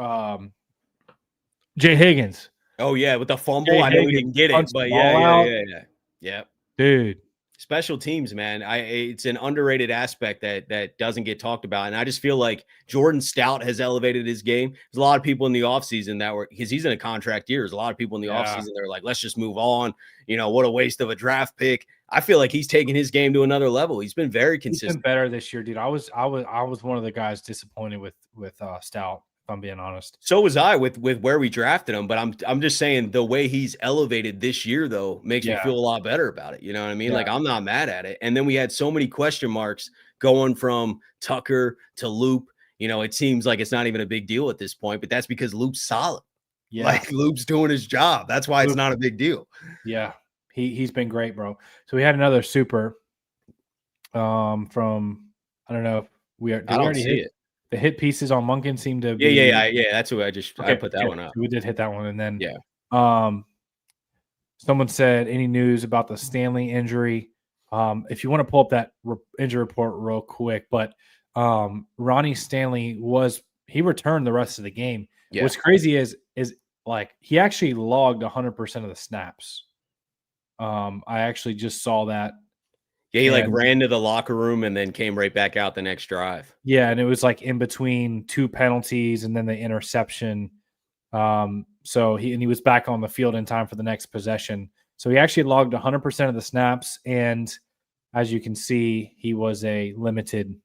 Jay Higgins. Oh yeah, with the fumble, I know he didn't get it, but yeah. Dude, Special teams, man. It's an underrated aspect that doesn't get talked about. And I just feel like Jordan Stout has elevated his game. There's a lot of people in the offseason that were, because he's in a contract year. There's a lot of people in the offseason that are like, let's just move on. What a waste of a draft pick. I feel like he's taking his game to another level. He's been very consistent. He's been better this year, dude. I was one of the guys disappointed with Stout, if I'm being honest. So was I with where we drafted him, but I'm just saying the way he's elevated this year though makes me feel a lot better about it. You know what I mean? Like I'm not mad at it. And then we had so many question marks going from Tucker to Loop. It seems like it's not even a big deal at this point, but that's because Loop's solid. Yeah. Like Loop's doing his job. That's why it's not a big deal. Yeah. He's been great, bro. So we had another super from, I don't know if we are. I don't see it. The hit pieces on Munkin seem to be. Yeah. That's who I put that one up. We did hit that one. And then, someone said, any news about the Stanley injury? If you want to pull up that injury report real quick, but Ronnie Stanley he returned the rest of the game. Yeah. What's crazy is like he actually logged 100% of the snaps. I actually just saw that. Yeah, he ran to the locker room and then came right back out the next drive. Yeah, and it was like in between two penalties and then the interception. So he was back on the field in time for the next possession. So he actually logged 100% of the snaps, and as you can see, he was a limited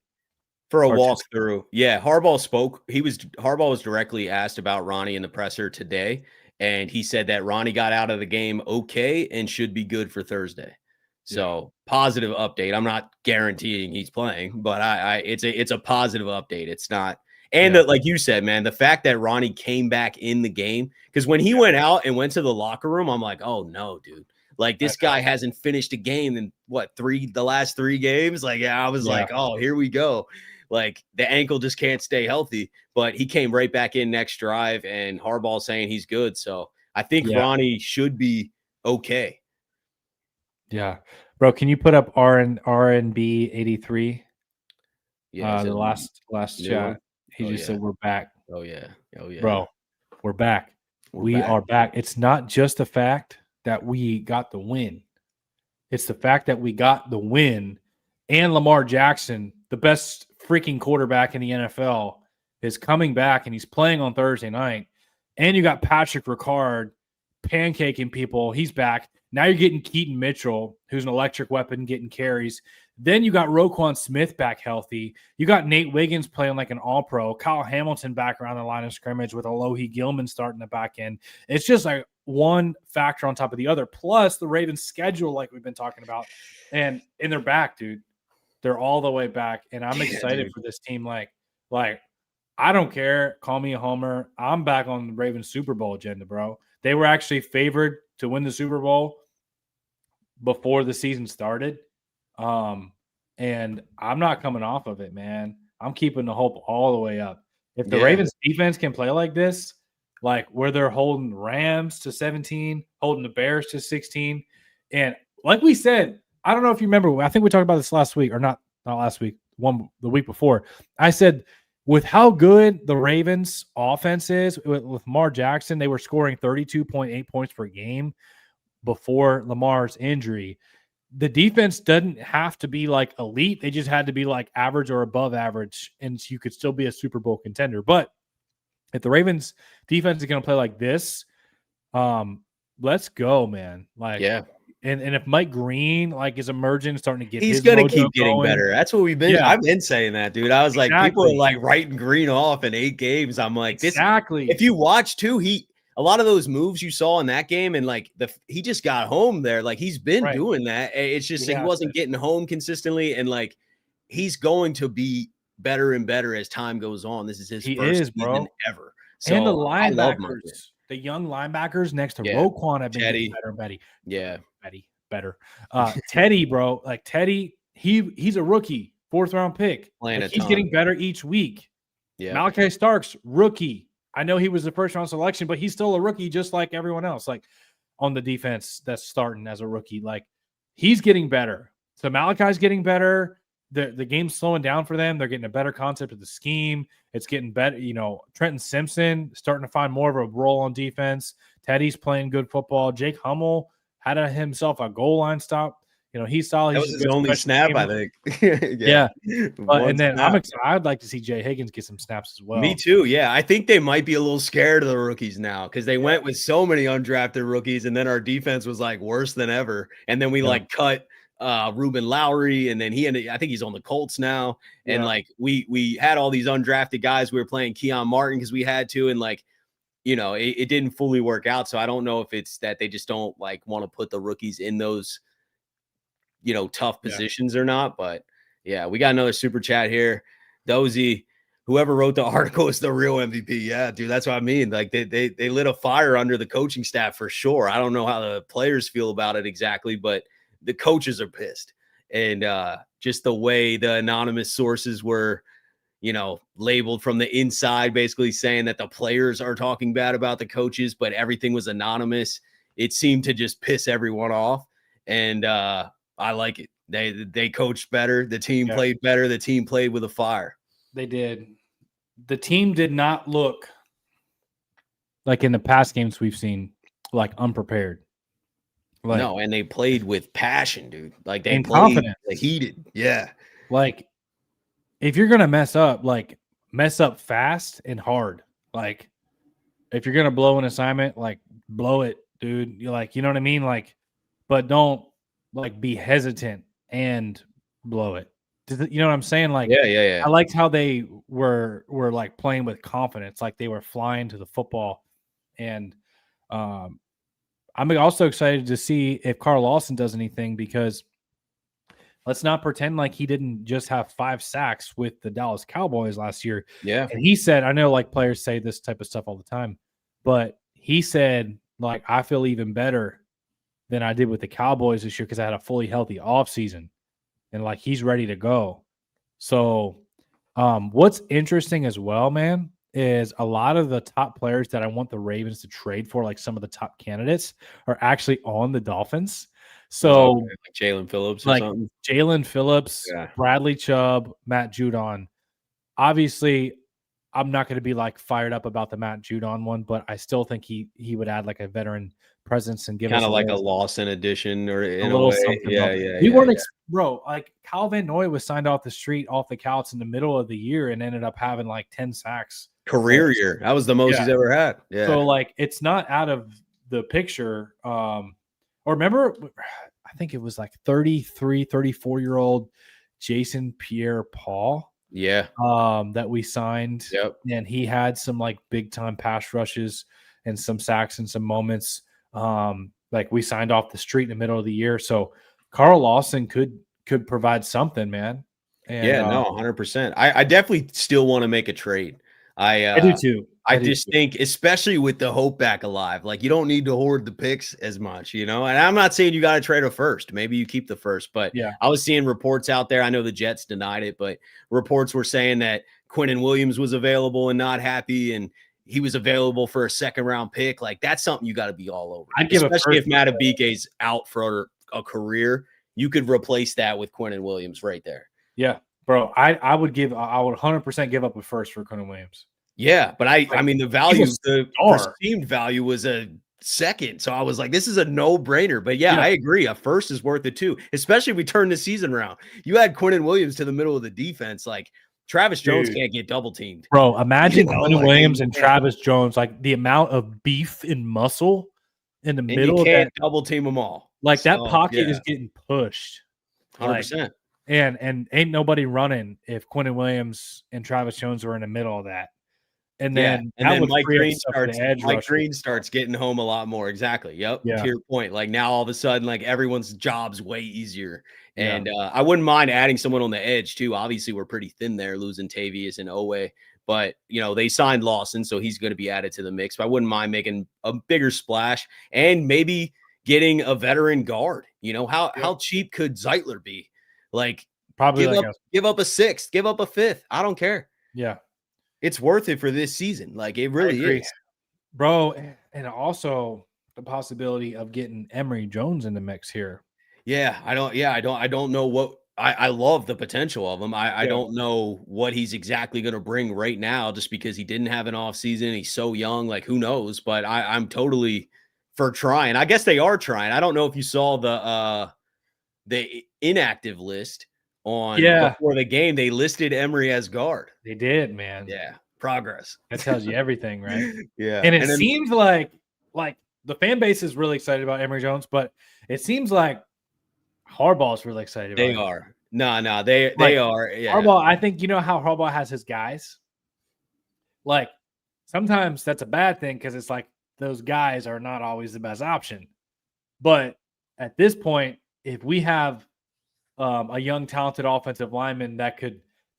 for a walkthrough. Yeah, Harbaugh was directly asked about Ronnie in the presser today, and he said that Ronnie got out of the game okay and should be good for Thursday. So positive update. I'm not guaranteeing he's playing, but it's a positive update. It's not. And like you said, man, the fact that Ronnie came back in the game, because when he went out and went to the locker room, I'm like, oh no, dude. Like this guy hasn't finished a game in the last 3 games. Like, I was like, oh, here we go. Like the ankle just can't stay healthy, but he came right back in next drive, and Harbaugh saying he's good. So I think Ronnie should be okay. Yeah, bro. Can you put up RNB 83? Yeah, the last chat. He just said we're back. Oh yeah, bro. We're back. We are back. It's not just the fact that we got the win. It's the fact that we got the win, and Lamar Jackson, the best freaking quarterback in the NFL, is coming back, and he's playing on Thursday night. And you got Patrick Ricard pancaking people. He's back. Now you're getting Keaton Mitchell, who's an electric weapon, getting carries. Then you got Roquan Smith back healthy. You got Nate Wiggins playing like an all-pro. Kyle Hamilton back around the line of scrimmage with Alohi Gilman starting the back end. It's just like one factor on top of the other. Plus the Ravens' schedule, like we've been talking about. And they're back, dude. They're all the way back. And I'm excited for this team. Like I don't care. Call me a homer. I'm back on the Ravens Super Bowl agenda, bro. They were actually favored to win the Super Bowl before the season started. And I'm not coming off of it, man. I'm keeping the hope all the way up. If the Ravens defense can play like this, like where they're holding Rams to 17, holding the Bears to 16. And like we said, I don't know if you remember, I think we talked about this last week, or not last week, the week before. I said, with how good the Ravens offense is with Lamar Jackson, they were scoring 32.8 points per game before Lamar's injury. The defense doesn't have to be like elite. They just had to be like average or above average, and you could still be a Super Bowl contender. But if the Ravens defense is going to play like this, let's go, man. Like, And if Mike Green is emerging, starting to get, he's going to keep getting better. That's what we've been. Yeah. I've been saying that, dude. I was like, people are like writing Green off in 8 games. I'm like, exactly. If you watch too, a lot of those moves you saw in that game, and he just got home there. Like he's been doing that. It's just he wasn't getting home consistently, and he's going to be better and better as time goes on. This is his first season ever. So and the linebackers, the young linebackers next to Roquan have been getting better and better. Yeah. Better. Teddy, bro, Teddy, he's a rookie, 4th round pick. He's getting better each week. Yeah. Malachi Starks, rookie. I know he was the 1st round selection, but he's still a rookie, just like everyone else. On the defense that's starting as a rookie, he's getting better. So Malachi's getting better. The game's slowing down for them. They're getting a better concept of the scheme. It's getting better. Trenton Simpson starting to find more of a role on defense. Teddy's playing good football. Jake Hummel had himself a goal line stop. He's solid. That He's was a his good only special snap, I teamer. think. Yeah. One And then I'm snap. excited. I'd like to see Jay Higgins get some snaps as well. Me too. Yeah. I think they might be a little scared of the rookies now because they went with so many undrafted rookies, and then our defense was like worse than ever. And then we like cut Ruben Lowry, and then I think he's on the Colts now. And like we had all these undrafted guys. We were playing Keon Martin because we had to, and like, it didn't fully work out. So I don't know if it's that they just don't like want to put the rookies in those, tough positions or not. But yeah, we got another super chat here. Dozy, whoever wrote the article is the real MVP. Yeah, dude, that's what I mean. Like they lit a fire under the coaching staff for sure. I don't know how the players feel about it exactly, but the coaches are pissed. And just the way the anonymous sources were, labeled from the inside, basically saying that the players are talking bad about the coaches, but everything was anonymous. It seemed to just piss everyone off. And I like it. They coached better. The team played better. The team played with a fire. They did. The team did not look like in the past games we've seen, like unprepared. Like, no, and they played with passion, dude. Like they played confidence. Heated. Yeah. Like if you're gonna mess up, like mess up fast and hard. Like if you're gonna blow an assignment, like blow it, dude. You're like, you know what I mean? Like, but don't like be hesitant and blow it. You know what I'm saying? Like, yeah. I liked how they were like playing with confidence, like they were flying to the football. And I'm also excited to see if Carl Lawson does anything, because let's not pretend like he didn't just have 5 sacks with the Dallas Cowboys last year. Yeah. And he said, I know like players say this type of stuff all the time, but he said, like, I feel even better than I did with the Cowboys this year because I had a fully healthy offseason. And like he's ready to go. So what's interesting as well, man, is a lot of the top players that I want the Ravens to trade for, like some of the top candidates, are actually on the Dolphins. So like Jalen Phillips or something. Jalen Phillips, Bradley Chubb, Matt Judon. Obviously, I'm not going to be like fired up about the Matt Judon one, but I still think he would add like a veteran presence and give us kind of like a Lawson addition or in a little way. something. Yeah. We weren't, bro. Like Kyle Van Noy was signed off the street, off the couch in the middle of the year, and ended up having like 10 sacks. Career year. That was the most he's ever had. Yeah. So like it's not out of the picture. Or remember, I think it was like 33, 34-year-old Jason Pierre-Paul. Yeah. That we signed. Yep. And he had some like big time pass rushes and some sacks and some moments. Like we signed off the street in the middle of the year. So Carl Lawson could provide something, man. And, 100%. I definitely still want to make a trade. I do too. I just think, especially with the hope back alive, like you don't need to hoard the picks as much, And I'm not saying you got to trade a first. Maybe you keep the first, but I was seeing reports out there. I know the Jets denied it, but reports were saying that Quinnen Williams was available and not happy, and he was available for a 2nd-round pick. Like that's something you got to be all over. Especially if Matabike's out for a career, you could replace that with Quinnen Williams right there. Yeah, bro. I would 100% give up a first for Quinnen Williams. Yeah, but I mean the value, the perceived value was a 2nd. So I was like, this is a no-brainer. But yeah, I agree. A first is worth it too, especially if we turn the season around. You add Quinnen Williams to the middle of the defense, like Travis Jones can't get double teamed. Bro, imagine Quinnen Williams and Travis Jones, like the amount of beef and muscle in the middle. You can't double team them all. Like that pocket is getting pushed. 100%. And ain't nobody running if Quinnen Williams and Travis Jones were in the middle of that. And then Mike Green starts getting home a lot more. Exactly. Yep. Yeah. To your point. Like now all of a sudden, like everyone's job's way easier. And I wouldn't mind adding someone on the edge too. Obviously, we're pretty thin there, losing Tavius and Owe. But they signed Lawson, so he's going to be added to the mix. But I wouldn't mind making a bigger splash and maybe getting a veteran guard. How cheap could Zeitler be? Like probably give up a 6th, give up a 5th. I don't care. Yeah. It's worth it for this season. Like it really is. Bro, and also the possibility of getting Emory Jones in the mix here. Yeah, I don't know what I love the potential of him. I don't know what he's exactly going to bring right now just because he didn't have an off season. He's so young, like who knows, but I'm totally for trying. I guess they are trying. I don't know if you saw the inactive list on Yeah, before the game, they listed Emery as guard. they did, man. Yeah, progress. That tells you everything, right? Yeah, And it and then seems like the fan base is really excited about Emory Jones, but it seems like Harbaugh is really excited about they him. are. No, they Like are. Yeah, Harbaugh, I think you know how Harbaugh has his guys. Like sometimes that's a bad thing because it's like those guys are not always the best option. But at this point, if we have a young, talented offensive lineman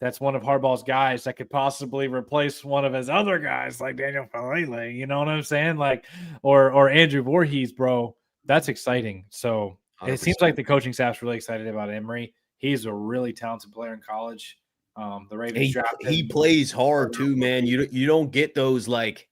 that's one of Harbaugh's guys that could possibly replace one of his other guys, like Daniel Falele, you know what I'm saying? Like, or Andrew Voorhees, bro. That's exciting. So it seems 100%. like the coaching staff's really excited about Emory. He's a really talented player in college. The Ravens drafted He him. plays hard too, man. You don't get those like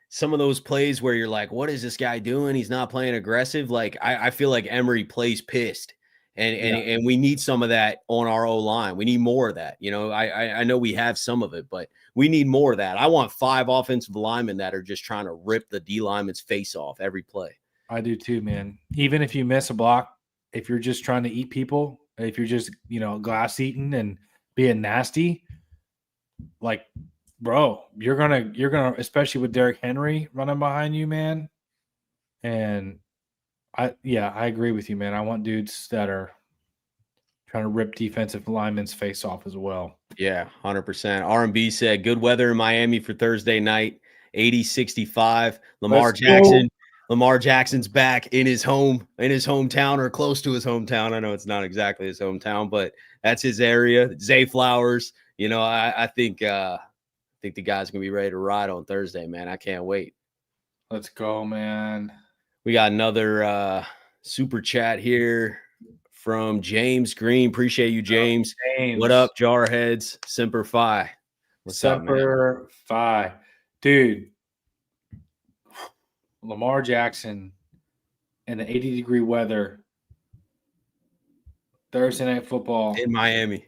some of those plays where you're like, what is this guy doing? He's not playing aggressive. Like I feel like Emery plays pissed. And we need some of that on our O line. We need more of that. You know, I know we have some of it, but we need more of that. I want 5 offensive linemen that are just trying to rip the D lineman's face off every play. I do too, man. Even if you miss a block, if you're just trying to eat people, if you're just, glass eating and being nasty, like, bro, you're gonna, especially with Derrick Henry running behind you, man. And I agree with you, man. I want dudes that are trying to rip defensive linemen's face off as well. Yeah, 100%. R&B said good weather in Miami for Thursday night, 80-65. Lamar Jackson's back in his hometown or close to his hometown. I know it's not exactly his hometown, but that's his area. Zay Flowers, I think the guy's gonna be ready to ride on Thursday, man. I can't wait. Let's go, man. We got another super chat here from James Green. Appreciate you, James. What up, Jarheads? Semper Fi. What's up, man? Semper Fi. Dude, Lamar Jackson in the 80-degree weather, Thursday Night Football. In Miami.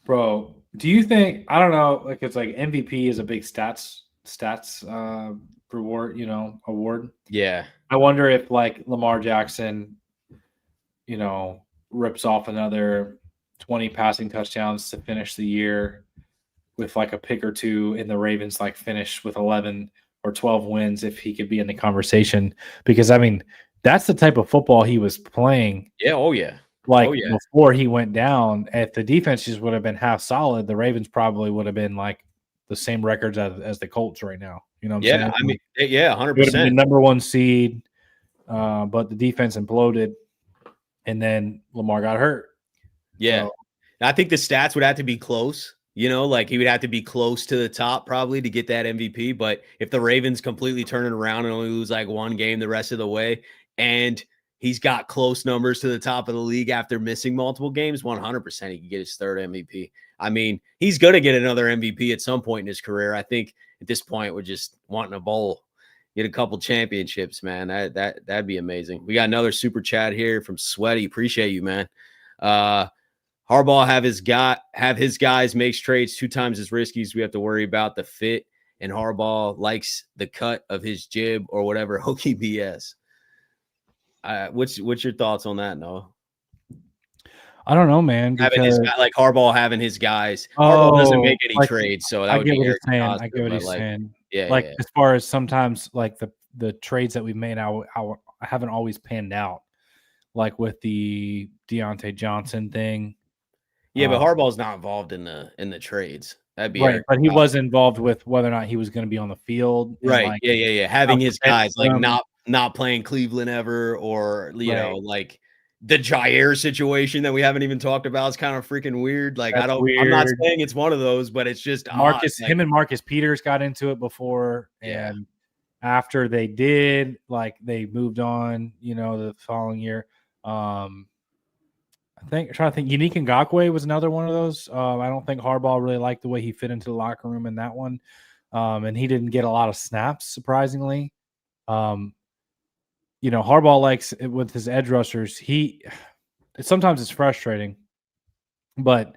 Bro, do you think, I don't know, like it's like MVP is a big stats reward, award. Yeah. I wonder if like Lamar Jackson, rips off another 20 passing touchdowns to finish the year with like a pick or two, and the Ravens like finish with 11 or 12 wins if he could be in the conversation. Because I mean, that's the type of football he was playing. Yeah. Oh yeah. Like before he went down, if the defense just would have been half solid, the Ravens probably would have been like the same records as the Colts right now. You know what I'm saying? I mean, yeah, 100%. Would have been the number 1 seed, but the defense imploded, and then Lamar got hurt. Yeah. So, I think the stats would have to be close. Like he would have to be close to the top probably to get that MVP. But if the Ravens completely turn it around and only lose like 1 game the rest of the way, and he's got close numbers to the top of the league after missing multiple games, 100% he could get his 3rd MVP. I mean, he's going to get another MVP at some point in his career. I think at this point we're just wanting a bowl, get a couple championships, man. That'd be amazing. We got another super chat here from Sweaty. Appreciate you, man. Harbaugh have his guys makes trades 2 times as risky as we have to worry about the fit, and Harbaugh likes the cut of his jib or whatever hokey BS. What's your thoughts on that, Noah? I don't know, man. Having his guy, like Harbaugh having his guys. Harbaugh doesn't make any trades, so that would be Eric Costa, I get what he's saying. Yeah, like as far as sometimes like the trades that we've made, I haven't always panned out. Like with the Deontay Johnson thing. Yeah, but Harbaugh's not involved in the trades. That'd be right, Eric but he was involved with whether or not he was going to be on the field. Right. Like, yeah. Having his guys like not playing Cleveland ever, or know, like the Jair situation that we haven't even talked about is kind of freaking weird. Like I'm not saying it's one of those, but it's just him and Marcus Peters got into it before, and after they did, like they moved on, the following year. I'm trying to think. Unique Ngakoue was another one of those. I don't think Harbaugh really liked the way he fit into the locker room in that one, and he didn't get a lot of snaps, surprisingly. Harbaugh likes it with his edge rushers. Sometimes it's frustrating, but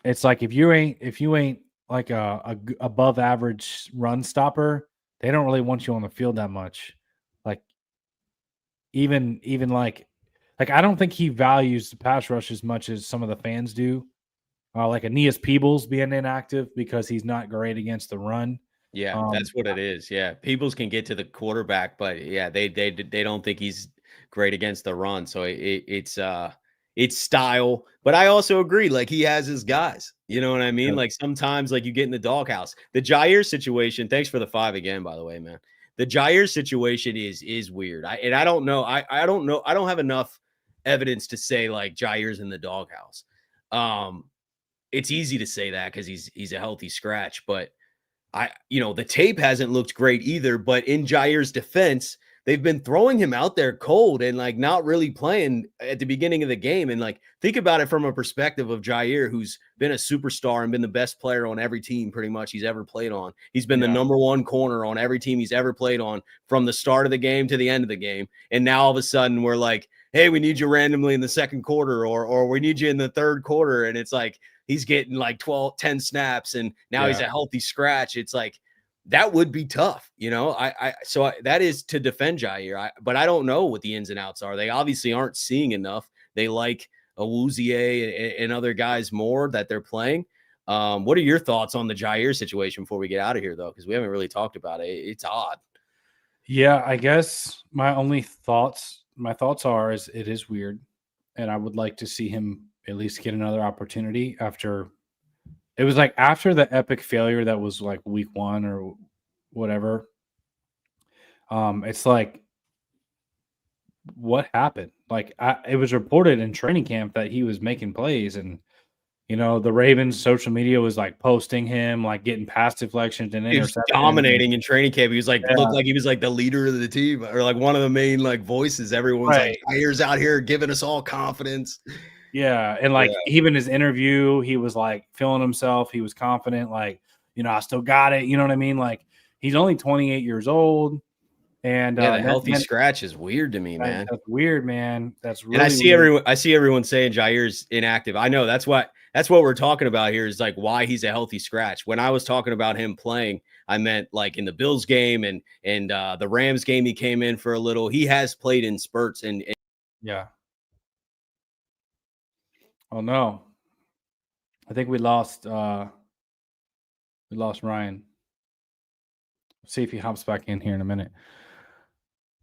it's like if you ain't like a above average run stopper, they don't really want you on the field that much. Like even like Like, I don't think he values the pass rush as much as some of the fans do. Like Aeneas Peebles being inactive because he's not great against the run. Yeah, Um, that's what it is. Yeah, Peoples can get to the quarterback, but yeah, they don't think he's great against the run. So it's style. But I also agree, like he has his guys. You know what I mean? yeah, Like sometimes, like you get in the doghouse. The Jair situation. Thanks for the 5 again, by the way, man. The Jair situation is weird. I don't know. I don't know. I don't have enough evidence to say like Jair's in the doghouse. Um, it's easy to say that because he's a healthy scratch, but the tape hasn't looked great either, but in Jair's defense, they've been throwing him out there cold and like not really playing at the beginning of the game. And like, think about it from a perspective of Jair, who's been a superstar and been the best player on every team pretty much he's ever played on. He's been the yeah, number one corner on every team he's ever played on from the start of the game to the end of the game. And now all of a sudden we're like, hey, we need you randomly in the second quarter, or we need you in the third quarter. And it's like, he's getting like 10 snaps and now he's yeah, a healthy scratch. It's like that would be tough, you know. That is to defend Jair. But I don't know what the ins and outs are. They obviously aren't seeing enough. They like Awuzie and other guys more that they're playing. What are your thoughts on the Jair situation before we get out of here, though? Because we haven't really talked about it. It's odd. yeah. I guess my thoughts are is it is weird, and I would like to see him at least get another opportunity after. It was like after the epic failure that was like week 1 or whatever. It's like what happened? Like it was reported in training camp that he was making plays, and the Ravens social media was like posting him like getting pass deflections and He was interceptions. And, dominating in training camp. He was like, looked yeah, like he was like the leader of the team or like one of the main like voices. Everyone's like, right. Jair's out here giving us all confidence. Yeah, and like Yeah. even his interview, he was like feeling himself. He was confident, like I still got it. You know what I mean? Like he's only 28 years old, and Yeah, the that healthy man, scratch is weird to me, man. that's weird, man. That's And really weird. I see everyone saying Jair's inactive. I know that's what we're talking about here is like why he's a healthy scratch. When I was talking about him playing, I meant like in the Bills game and the Rams game he came in for a little. He has played in spurts and Yeah. Oh no, I think we lost Ryan. See if he hops back in here in a minute.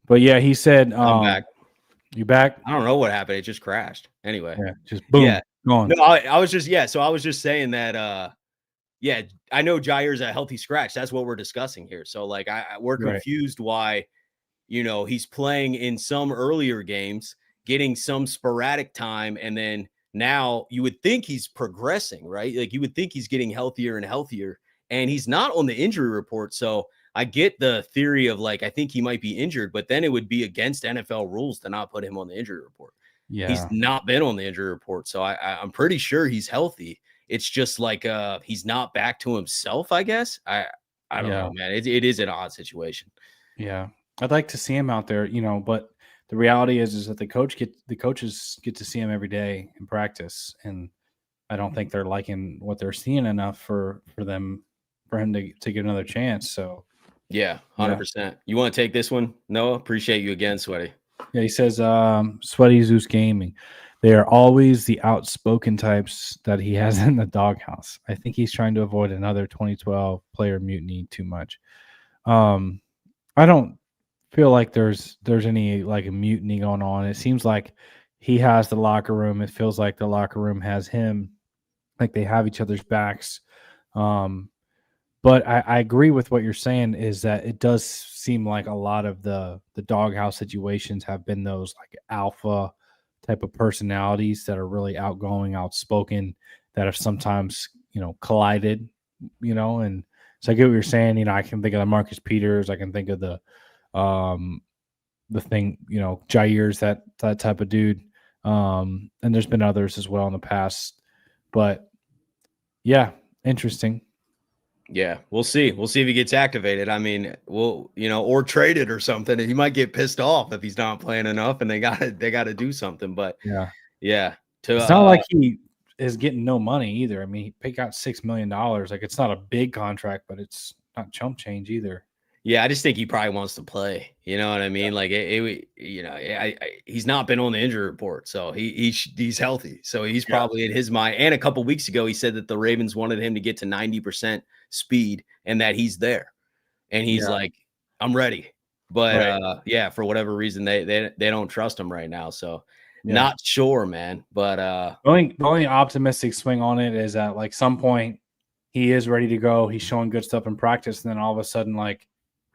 But yeah, he said, I'm back. "You back?" I don't know what happened. It just crashed. Anyway. Yeah, just Yeah. boom, gone. No, I was just yeah, so I was just saying that yeah, I know Jair's a healthy scratch. That's what we're discussing here. So like we're Right. confused why he's playing in some earlier games, getting some sporadic time, and then now you would think he's progressing, right? Like you would think he's getting healthier and healthier, and he's not on the injury report. So I get the theory of like I think he might be injured, but then it would be against NFL rules to not put him on the injury report. He's Yeah. not been on the injury report, so I'm pretty sure he's healthy. It's just like he's not back to himself, I guess. I don't Yeah. know, man. It is an odd situation. Yeah. I'd like to see him out there, but the reality is that the coaches get to see him every day in practice, and I don't think they're liking what they're seeing enough for him to get another chance. So Yeah, yeah. 100%. You want to take this one? Noah, appreciate you again, Sweaty. Yeah, he says, Sweaty Zeus Gaming. They are always the outspoken types that he has in the doghouse. I think he's trying to avoid another 2012 player mutiny too much. Um, I don't feel like there's any like a mutiny going on. It seems like he has the locker room. It feels like the locker room has him. Like they have each other's backs. Um, but I agree with what you're saying is that it does seem like a lot of the doghouse situations have been those like alpha type of personalities that are really outgoing, outspoken, that have sometimes, collided, and so I get what you're saying. I can think of the Marcus Peters, I can think of um the thing, Jair's that type of dude. And there's been others as well in the past. But yeah, interesting. Yeah, we'll see. We'll see if he gets activated. I mean, or traded or something. He might get pissed off if he's not playing enough, and they gotta do something. But Yeah. yeah, to It's not like he is getting no money either. I mean, he got $6 million. Like it's not a big contract, but it's not chump change either. Yeah, I just think he probably wants to play. You know what I mean? Like he's not been on the injury report, so he's healthy. So he's Yeah. probably in his mind. And a couple weeks ago, he said that the Ravens wanted him to get to 90% speed and that he's there. And he's Yeah. like, I'm ready. But Right. yeah, for whatever reason, they don't trust him right now. So Yeah. not sure, man. But The only optimistic swing on it is that like some point he is ready to go. He's showing good stuff in practice, and then all of a sudden, like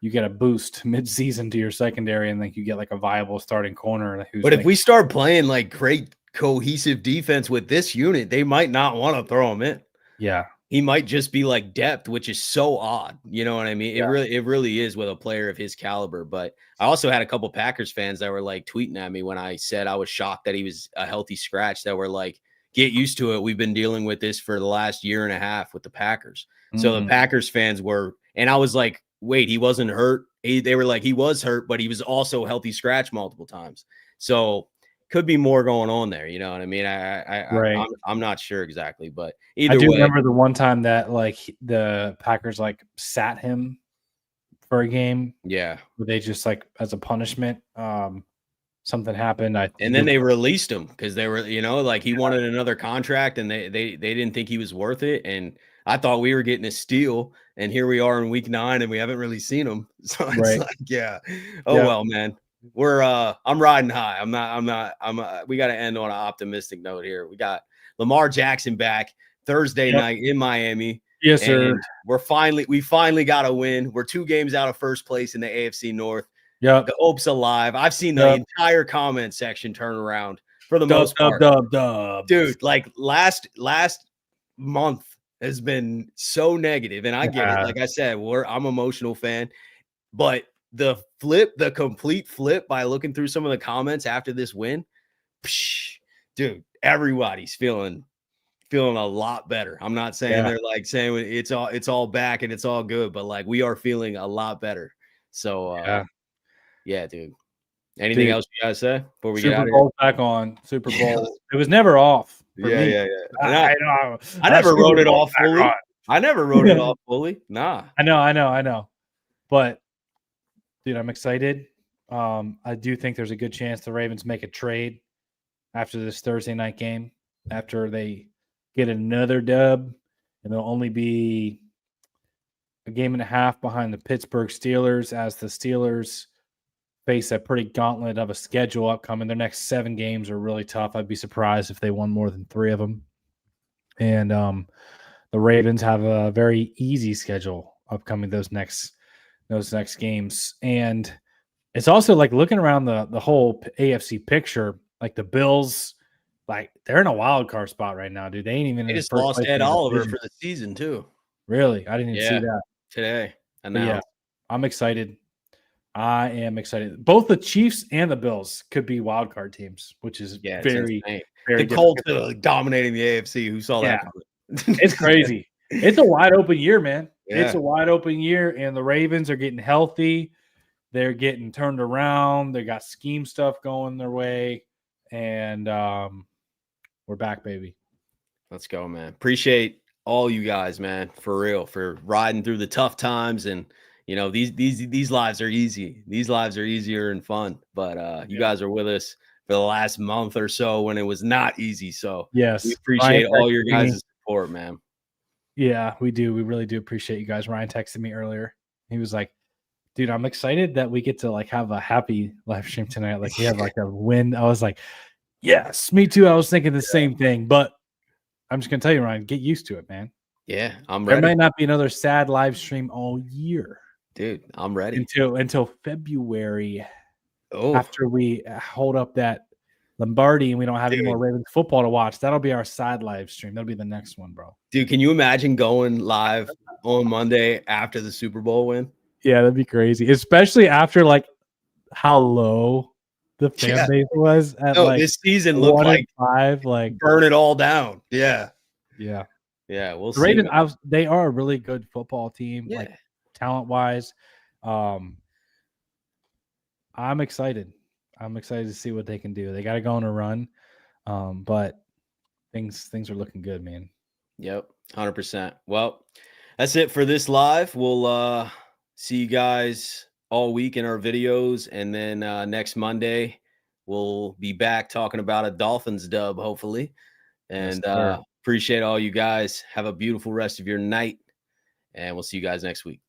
you get a boost mid-season to your secondary, and like you get like a viable starting corner who's but if making. we start playing like great cohesive defense with this unit, they might not want to throw him in. Yeah. He might just be like depth, which is so odd. You know what I mean? Yeah. It really is with a player of his caliber. But I also had a couple Packers fans that were like tweeting at me when I said I was shocked that he was a healthy scratch, that were like, get used to it. We've been dealing with this for the last year and a half with the Packers. So the Mhm. Packers fans were, and I was like, wait, he wasn't hurt. They were like, he was hurt, but he was also a healthy scratch multiple times. So could be more going on there. You know what I mean? Right. I'm not sure exactly, but I either do way. remember the one time that like the Packers like sat him for a game Yeah. where they just like as a punishment, something happened. And then they released him because they were, like he wanted another contract and they didn't think he was worth it. And I thought we were getting a steal. And here we are in week 9 and we haven't really seen him. So it's right. like, yeah. Oh Yeah. well, man. I'm riding high. We got to end on an optimistic note here. We got Lamar Jackson back Thursday Yep. night in Miami. Yes, sir. And we finally got a win. We're 2 games out of first place in the AFC North. Yep. The hope's alive. I've seen the Yep. entire comment section turn around for the Dub, most dub, part. dub, dub. Dude, like last month has been so negative, and I get it. Like I said, I'm an emotional fan, but the complete flip by looking through some of the comments after this win, dude, everybody's feeling a lot better. I'm not saying Yeah. they're like saying it's all back and it's all good, but like we are feeling a lot better. So yeah, dude. Anything Dude, else you guys say before we get Super out of here? Bowl back on. Super Bowl. It was never off for Yeah, me. yeah, yeah. And I know. I never Super wrote it Bowl off back fully. on. I never wrote it off fully. Nah. I know. But dude, I'm excited. I do think there's a good chance the Ravens make a trade after this Thursday night game, after they get another dub, and they'll only be a game and a half behind the Pittsburgh Steelers, as the Steelers face a pretty gauntlet of a schedule upcoming. Their next 7 games are really tough. I'd be surprised if they won more than 3 of them. And the Ravens have a very easy schedule upcoming those next games. And it's also like looking around the whole AFC picture, like the Bills, like they're in a wild card spot right now, dude. They ain't even They in just first lost place Ed in the Oliver division. for the season too. Really? I didn't even see Yeah, that. today But yeah, announced. I'm excited. I am excited. Both the Chiefs and the Bills could be wild card teams, which is Yeah, it's very, insane. very The different. Colts are dominating the AFC. Who saw Yeah, that coming? it's crazy. It's a wide open year, man. It's Yeah. a wide open year, and the Ravens are getting healthy. They're getting turned around. They got scheme stuff going their way, and we're back, baby. Let's go, man. Appreciate all you guys, man, for real, for riding through the tough times. And these lives are easy. These lives are easier and fun. But you guys are with us for the last month or so when it was not easy. So we Yes, Ryan appreciate all your texted me. guys' support, man. Yeah, we do. We really do appreciate you guys. Ryan texted me earlier. He was like, dude, I'm excited that we get to like have a happy live stream tonight. Like we have like a win. I was like, yes, me too. I was thinking the same thing, but I'm just gonna tell you, Ryan, get used to it, man. Yeah, I'm There ready. might not be another sad live stream all year. Dude, I'm ready. Until February, Oh, after we hold up that Lombardi and we don't have any more Ravens football to watch. That'll be our sad live stream. That'll be the next one, bro. dude, can you imagine going live on Monday after the Super Bowl win? Yeah, that'd be crazy, especially after like how low the fan base was at like this season looked like 1-5, like burn it all down. Yeah. Yeah. We'll The see. Ravens, they are a really good football team, Yeah. like talent wise. I'm excited. I'm excited to see what they can do. They got to go on a run, but things are looking good, man. Yep, 100%. Well, that's it for this live. We'll See you guys all week in our videos. And then next Monday, we'll be back talking about a Dolphins dub, hopefully. Yes, And sir. appreciate all you guys. Have a beautiful rest of your night. And we'll see you guys next week.